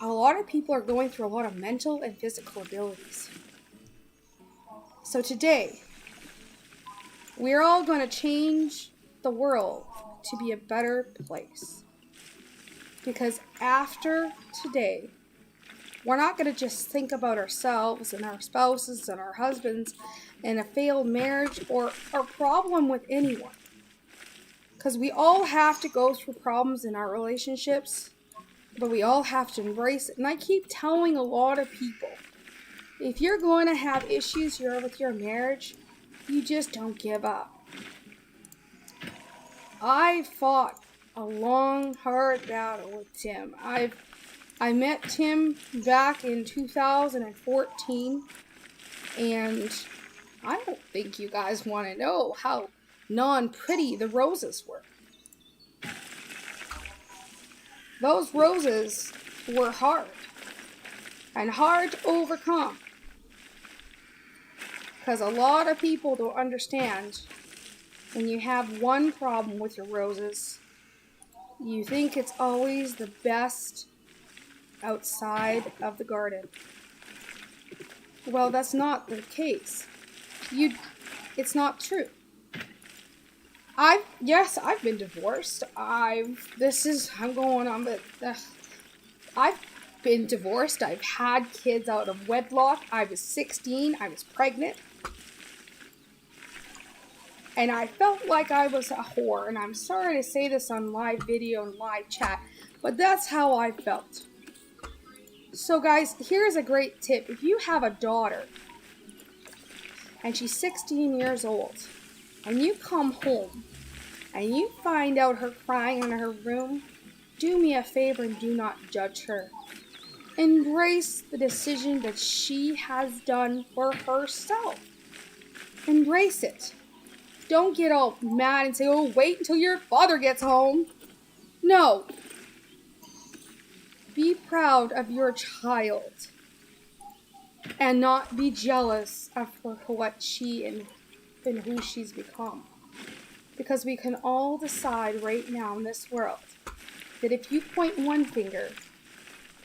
a lot of people are going through a lot of mental and physical abilities. So today, we're all going to change the world to be a better place. Because after today, we're not going to just think about ourselves and our spouses and our husbands and a failed marriage or a problem with anyone. Because we all have to go through problems in our relationships, but we all have to embrace it. And I keep telling a lot of people, if you're going to have issues with your marriage, you just don't give up. I fought a long, hard battle with Tim. I met Tim back in 2014, and I don't think you guys want to know how non-pretty the roses were. Those roses were hard, and hard to overcome. Because a lot of people don't understand, when you have one problem with your roses, you think it's always the best outside of the garden. Well, that's not the case. It's not true. I've been divorced. I've been divorced. I've had kids out of wedlock. I was 16. I was pregnant. And I felt like I was a whore. And I'm sorry to say this on live video and live chat, but that's how I felt. So guys, here's a great tip. If you have a daughter and she's 16 years old, and you come home and you find out her crying in her room, do me a favor and do not judge her. Embrace the decision that she has done for herself. Embrace it. Don't get all mad and say, oh, wait until your father gets home. No. Be proud of your child and not be jealous of what she and who she's become. Because we can all decide right now in this world that if you point one finger,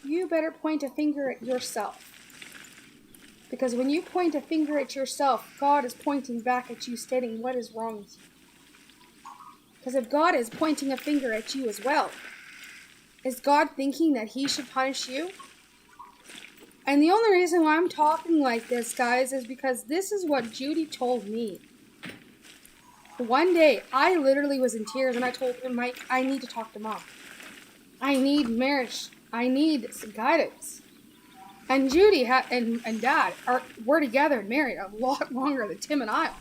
you better point a finger at yourself. Because when you point a finger at yourself, God is pointing back at you, stating what is wrong with you. Because if God is pointing a finger at you as well, is God thinking that he should punish you? And the only reason why I'm talking like this, guys, is because this is what Judy told me. One day, I literally was in tears and I told him, Mike, I need to talk to Mom. I need marriage. I need some guidance. And Judy and Dad were together and married a lot longer than Tim and I are.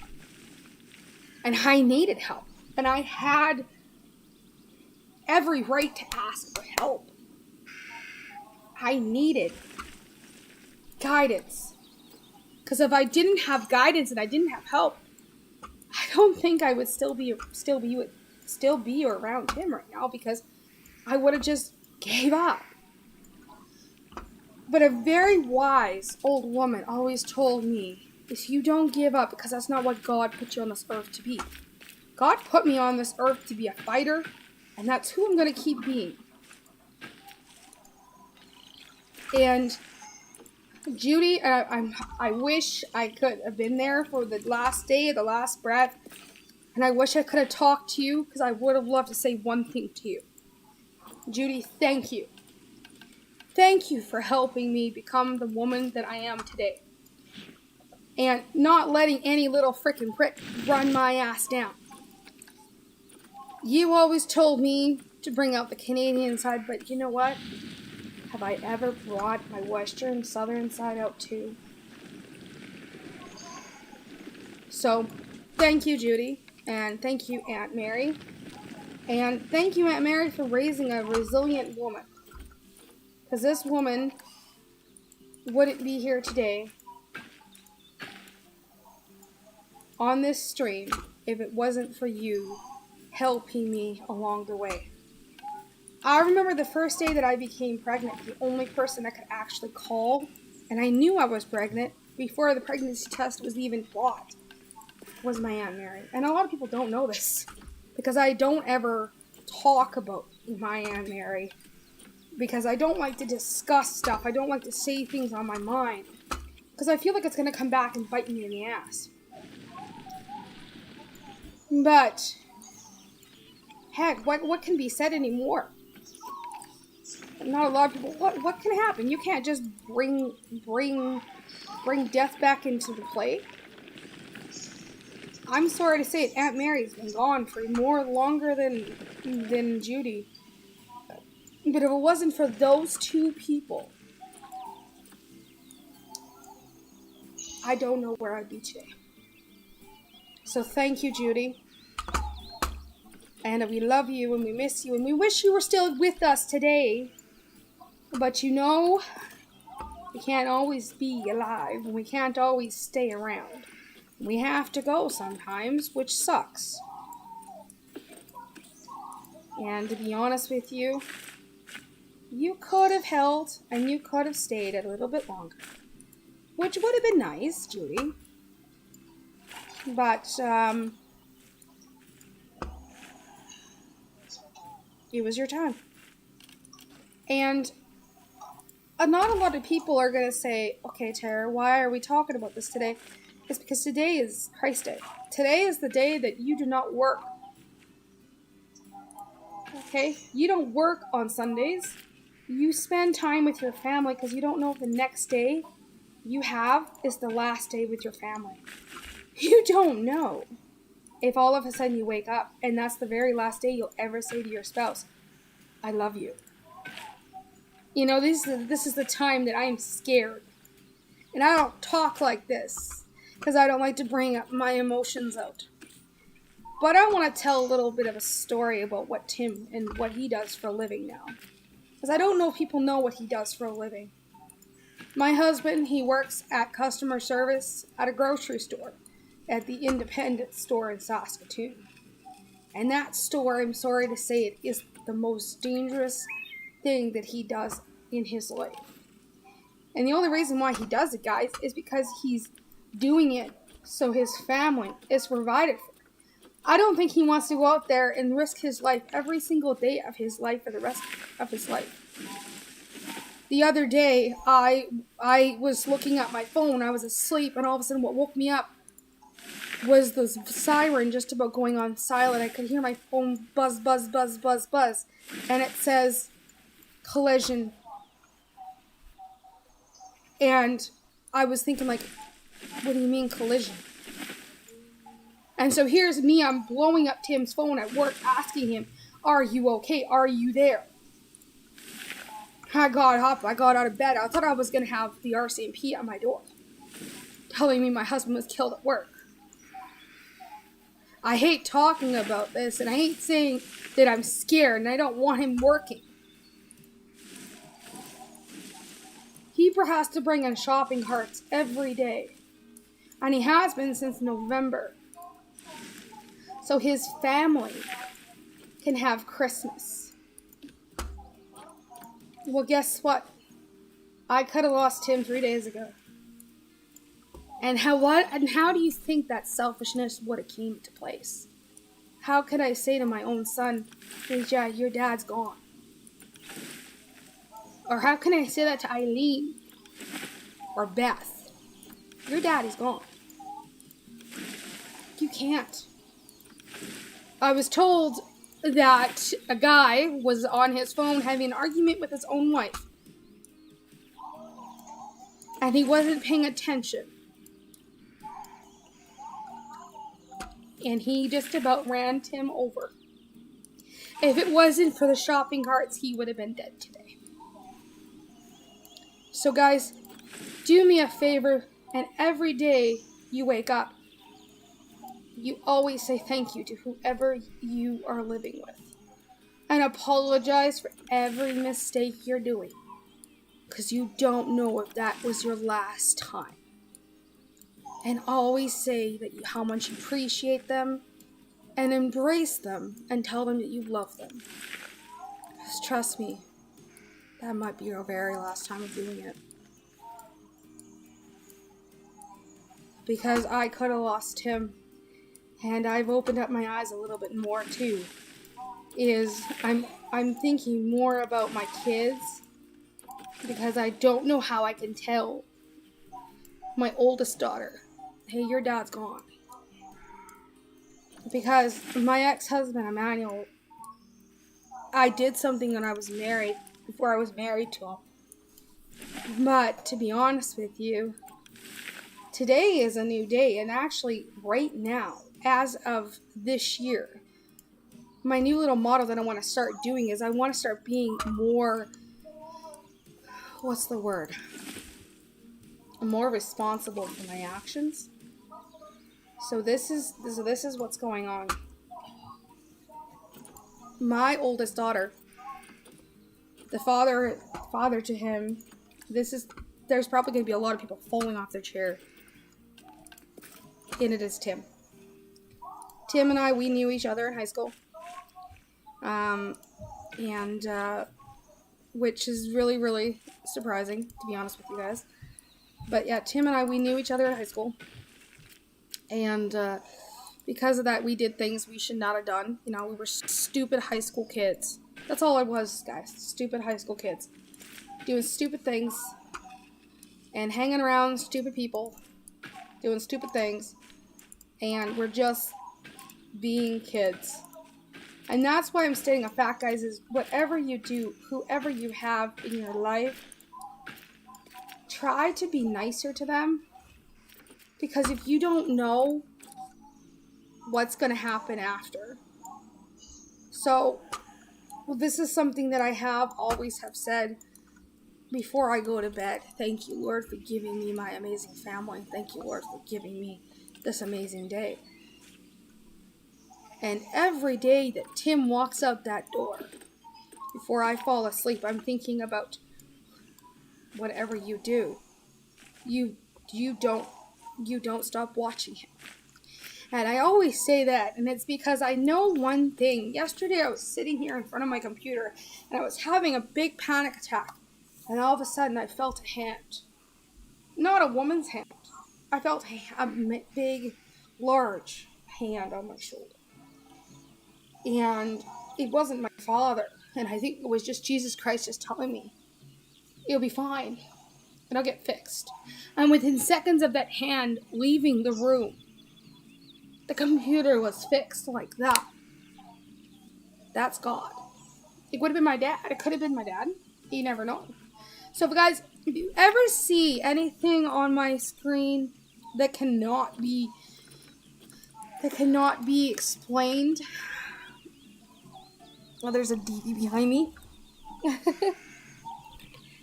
And I needed help. And I had every right to ask for help. I needed guidance. Because if I didn't have guidance and I didn't have help, I don't think I would still be around Tim right now, because I would have just gave up. But a very wise old woman always told me, if you don't give up, because that's not what God put you on this earth to be. God put me on this earth to be a fighter, and that's who I'm going to keep being. And Judy, I wish I could have been there for the last day, the last breath, and I wish I could have talked to you, because I would have loved to say one thing to you. Judy, thank you. Thank you for helping me become the woman that I am today. And not letting any little frickin' prick run my ass down. You always told me to bring out the Canadian side, but you know what? Have I ever brought my Western, Southern side out too? So, thank you, Judy. And thank you, Aunt Mary. And thank you, Aunt Mary, for raising a resilient woman. Because this woman wouldn't be here today on this stream if it wasn't for you helping me along the way. I remember the first day that I became pregnant, the only person I could actually call, and I knew I was pregnant before the pregnancy test was even bought, was my Aunt Mary. And a lot of people don't know this, because I don't ever talk about my Aunt Mary. Because I don't like to discuss stuff. I don't like to say things on my mind. Because I feel like it's going to come back and bite me in the ass. But, heck, what can be said anymore? Not a lot of people. What can happen? You can't just bring death back into the play. I'm sorry to say it, Aunt Mary's been gone for longer than Judy. But if it wasn't for those two people, I don't know where I'd be today. So thank you, Judy. And we love you and we miss you and we wish you were still with us today. But you know, we can't always be alive and we can't always stay around. We have to go sometimes, which sucks. And to be honest with you, you could have held and you could have stayed a little bit longer. Which would have been nice, Judy. But, it was your time. And not a lot of people are going to say, okay, Tara, why are we talking about this today? It's because today is Christ Day. Today is the day that you do not work. Okay? You don't work on Sundays. You spend time with your family because you don't know if the next day you have is the last day with your family. You don't know if all of a sudden you wake up and that's the very last day you'll ever say to your spouse, I love you. You know, this is the time that I'm scared. And I don't talk like this because I don't like to bring up my emotions out. But I want to tell a little bit of a story about what Tim and what he does for a living now. Because I don't know if people know what he does for a living. My husband, he works at customer service at a grocery store, at the independent store in Saskatoon. And that store, I'm sorry to say it, is the most dangerous thing that he does in his life. And the only reason why he does it, guys, is because he's doing it so his family is provided for. I don't think he wants to go out there and risk his life every single day of his life for the rest of his life. The other day, I was looking at my phone, I was asleep, and all of a sudden what woke me up was the siren just about going on silent. I could hear my phone buzz, buzz, buzz, buzz, buzz, and it says, collision. And I was thinking, like, what do you mean collision? And so here's me, I'm blowing up Tim's phone at work, asking him, are you okay? Are you there? I got up, I got out of bed. I thought I was going to have the RCMP at my door, telling me my husband was killed at work. I hate talking about this, and I hate saying that I'm scared, and I don't want him working. He has to bring in shopping carts every day, and he has been since November. So his family can have Christmas. Well, guess what? I could have lost Tim 3 days ago. And how do you think that selfishness would have came into place? How could I say to my own son, hey, your dad's gone? Or how can I say that to Eileen or Beth? Your daddy's gone. You can't. I was told that a guy was on his phone having an argument with his own wife. And he wasn't paying attention. And he just about ran Tim over. If it wasn't for the shopping carts, he would have been dead today. So guys, do me a favor, and every day you wake up, you always say thank you to whoever you are living with. And apologize for every mistake you're doing. Because you don't know if that was your last time. And always say that how much you appreciate them. And embrace them. And tell them that you love them. Because trust me, that might be your very last time of doing it. Because I could have lost him. And I've opened up my eyes a little bit more too. I'm thinking more about my kids, because I don't know how I can tell my oldest daughter, hey, your dad's gone. Because my ex-husband, Emmanuel, I did something when I was married, before I was married to him. But to be honest with you, today is a new day, and actually right now, as of this year, my new little motto that I want to start doing is I want to start being more, what's the word? More responsible for my actions. So this is what's going on. My oldest daughter, the father to him, there's probably going to be a lot of people falling off their chair. And it is Tim. Tim and I, we knew each other in high school. Which is really, really surprising, to be honest with you guys. But yeah, Tim and I, we knew each other in high school. And because of that, we did things we should not have done. You know, we were stupid high school kids. That's all it was, guys. Stupid high school kids. Doing stupid things. And hanging around stupid people. Doing stupid things. And we're just being kids. And that's why I'm stating a fact, guys, is whatever you do, whoever you have in your life, try to be nicer to them. Because if you don't know what's going to happen after. So, this is something that I always have said before I go to bed. Thank you, Lord, for giving me my amazing family. Thank you, Lord, for giving me this amazing day. And every day that Tim walks out that door, before I fall asleep, I'm thinking about whatever you do, you don't stop watching him. And I always say that, and it's because I know one thing. Yesterday I was sitting here in front of my computer and I was having a big panic attack, and all of a sudden I felt a hand. Not a woman's hand. I felt a big, large hand on my shoulder. And it wasn't my father. And I think it was just Jesus Christ just telling me, it'll be fine. It'll get fixed. And within seconds of that hand leaving the room, the computer was fixed like that. That's God. It would have been my dad. It could have been my dad. You never know. So guys, if you ever see anything on my screen that cannot be explained, well, there's a DB behind me.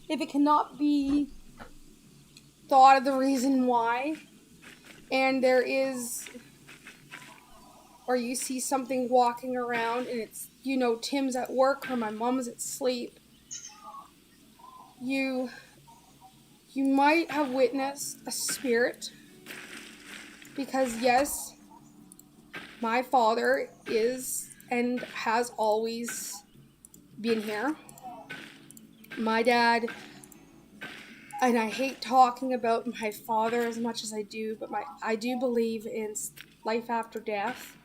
If it cannot be thought of the reason why, and there is, or you see something walking around and it's, Tim's at work or my mom's at sleep, you might have witnessed a spirit, because yes, my father is and has always been here. My dad, and I hate talking about my father as much as I do, but I do believe in life after death.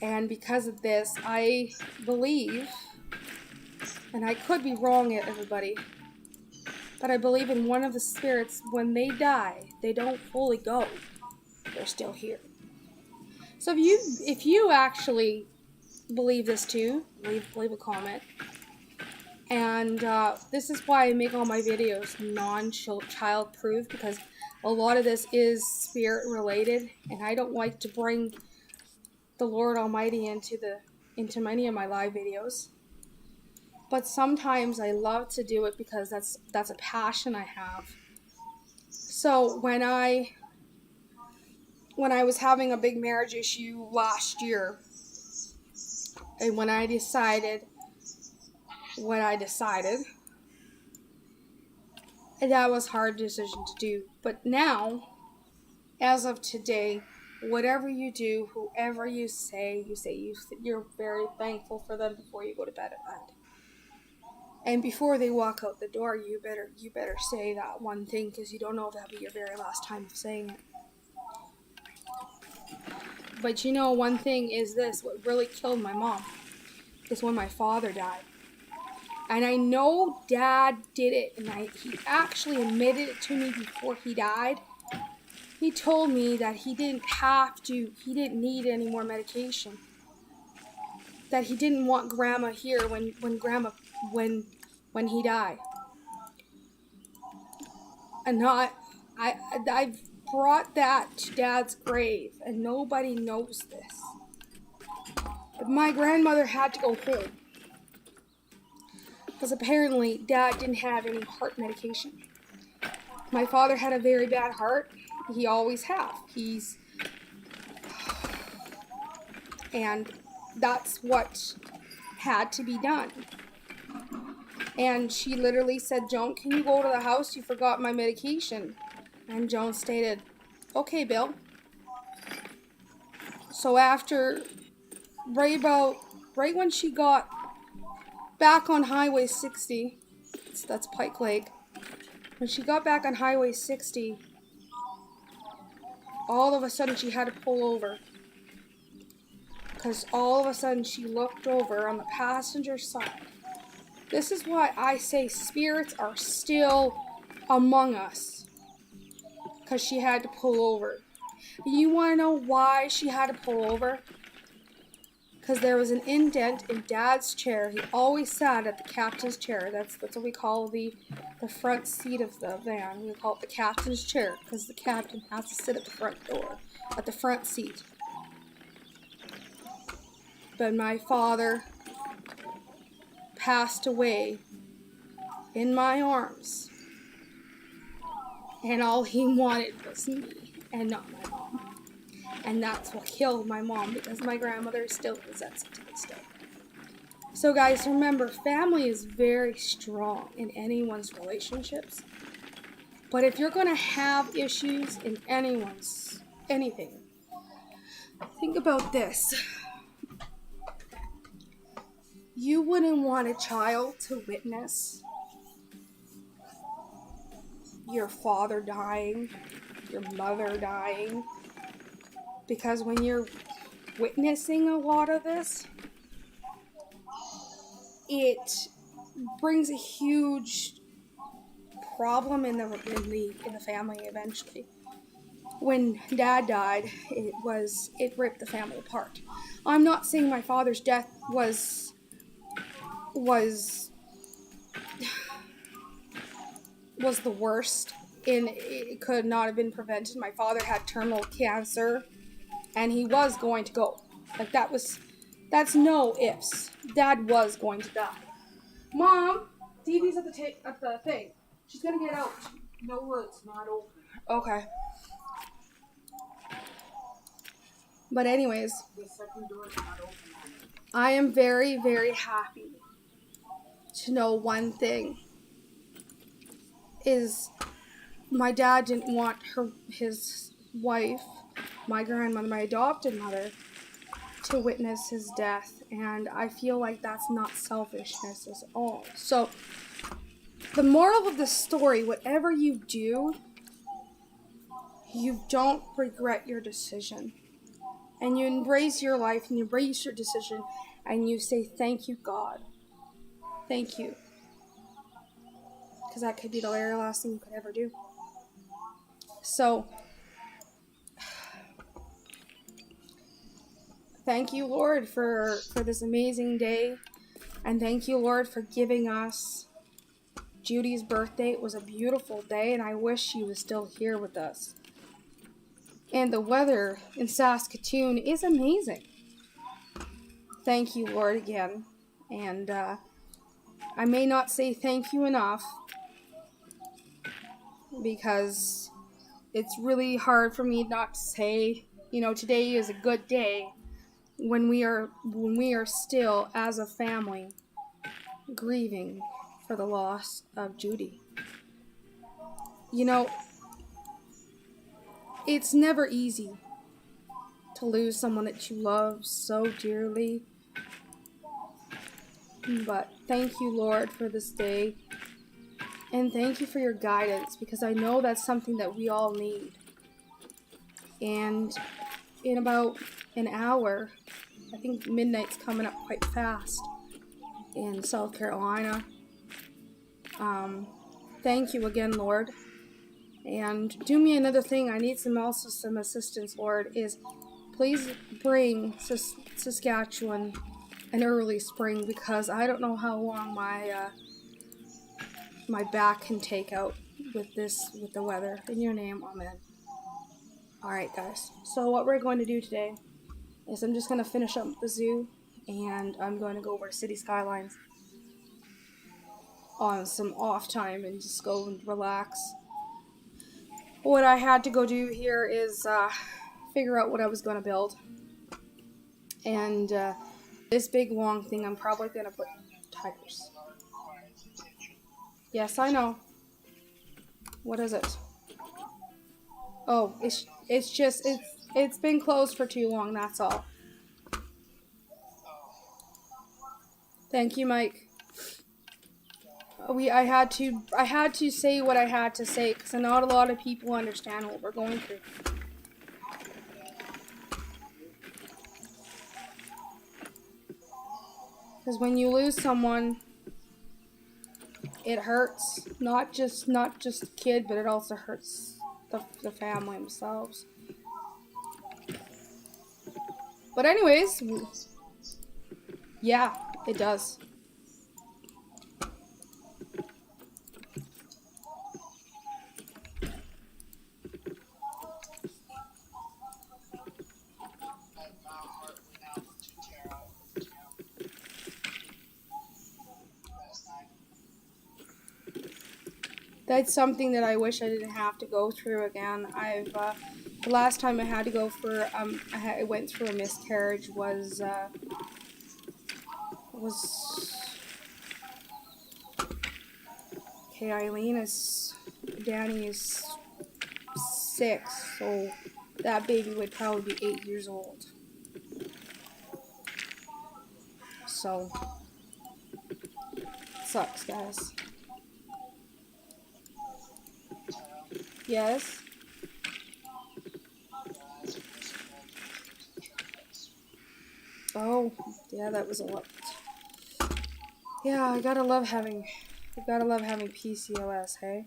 And because of this, I believe, and I could be wrong at everybody, but I believe in one of the spirits. When they die, they don't fully go. They're still here. So if you actually believe this too, leave a comment. And this is why I make all my videos non-child proof, because a lot of this is spirit related, and I don't like to bring the Lord Almighty into many of my live videos. But sometimes I love to do it because that's a passion I have. So when I was having a big marriage issue last year, and when I decided what I decided, and that was a hard decision to do. But now, as of today, whatever you do, whoever you say you're very thankful for them before you go to bed at night. And before they walk out the door, you better say that one thing, because you don't know if that'll be your very last time of saying it. But one thing is this: what really killed my mom is when my father died. And I know Dad did it, and he actually admitted it to me before he died. He told me that he didn't need any more medication. That he didn't want Grandma here when he died. And I've brought that to Dad's grave, and nobody knows this. But my grandmother had to go home, because apparently Dad didn't have any heart medication. My father had a very bad heart. He always have. And that's what had to be done. And she literally said, "Joan, can you go to the house? You forgot my medication." And Joan stated, "Okay, Bill." So after, right when she got back on Highway 60, that's Pike Lake, when she got back on Highway 60, all of a sudden she had to pull over. Because all of a sudden she looked over on the passenger side. This is why I say spirits are still among us. Because she had to pull over. You want to know why she had to pull over? Because there was an indent in Dad's chair. He always sat at the captain's chair. That's what we call the front seat of the van. We call it the captain's chair, because the captain has to sit at the front door, at the front seat. But my father passed away in my arms, and all he wanted was me and not my mom. And that's what killed my mom, because my grandmother still resents it to this day. So guys, remember, family is very strong in anyone's relationships. But if you're going to have issues in anything, think about this. You wouldn't want a child to witness your father dying, your mother dying, because when you're witnessing a lot of this, it brings a huge problem in the family eventually. When Dad died, it ripped the family apart. I'm not saying my father's death was the worst, and it could not have been prevented. My father had terminal cancer, and he was going to go. Like, that's no ifs. Dad was going to die. Mom, Dee Dee's at the thing. She's gonna get out. No, it's not open. Okay. But anyways, The second door is not open. I am very, very happy to know one thing. Is my dad didn't want his wife, my grandmother, my adopted mother, to witness his death. And I feel like that's not selfishness at all. So, the moral of the story, whatever you do, you don't regret your decision. And you embrace your life and you embrace your decision and you say, thank you, God. Thank you. Because that could be the very last thing you could ever do. So, thank you, Lord, for this amazing day. And thank you, Lord, for giving us Judy's birthday. It was a beautiful day, and I wish she was still here with us. And the weather in Saskatoon is amazing. Thank you, Lord, again. And I may not say thank you enough, because it's really hard for me not to say, today is a good day when we are still, as a family, grieving for the loss of Judy. It's never easy to lose someone that you love so dearly. But thank you, Lord, for this day. And thank you for your guidance, because I know that's something that we all need. And in about an hour, I think midnight's coming up quite fast in South Carolina. Thank you again, Lord. And do me another thing. I need some assistance, Lord, is please bring Saskatchewan an early spring, because I don't know how long my back can take out with the weather. In your name, amen. Alright, guys. So what we're going to do today is I'm just going to finish up the zoo, and I'm going to go over to City Skylines on some off time and just go and relax. What I had to go do here is figure out what I was going to build. And this big long thing, I'm probably going to put tigers. Yes, I know. What is it? Oh, it's been closed for too long, that's all. Thank you, Mike. I had to say what I had to say, because not a lot of people understand what we're going through. Because when you lose someone, it hurts. Not just the kid, but it also hurts the family themselves. But anyways, yeah, it does. That's something that I wish I didn't have to go through again. The last time I had to go for I went through a miscarriage was okay. Danny is 6, so that baby would probably be 8 years old. So sucks, guys. Yes. Oh, yeah, that was a lot. Yeah, I gotta love having PCOS, hey?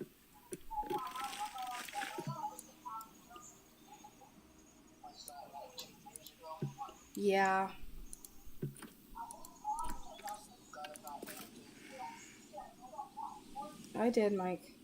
Yeah. I did, Mike.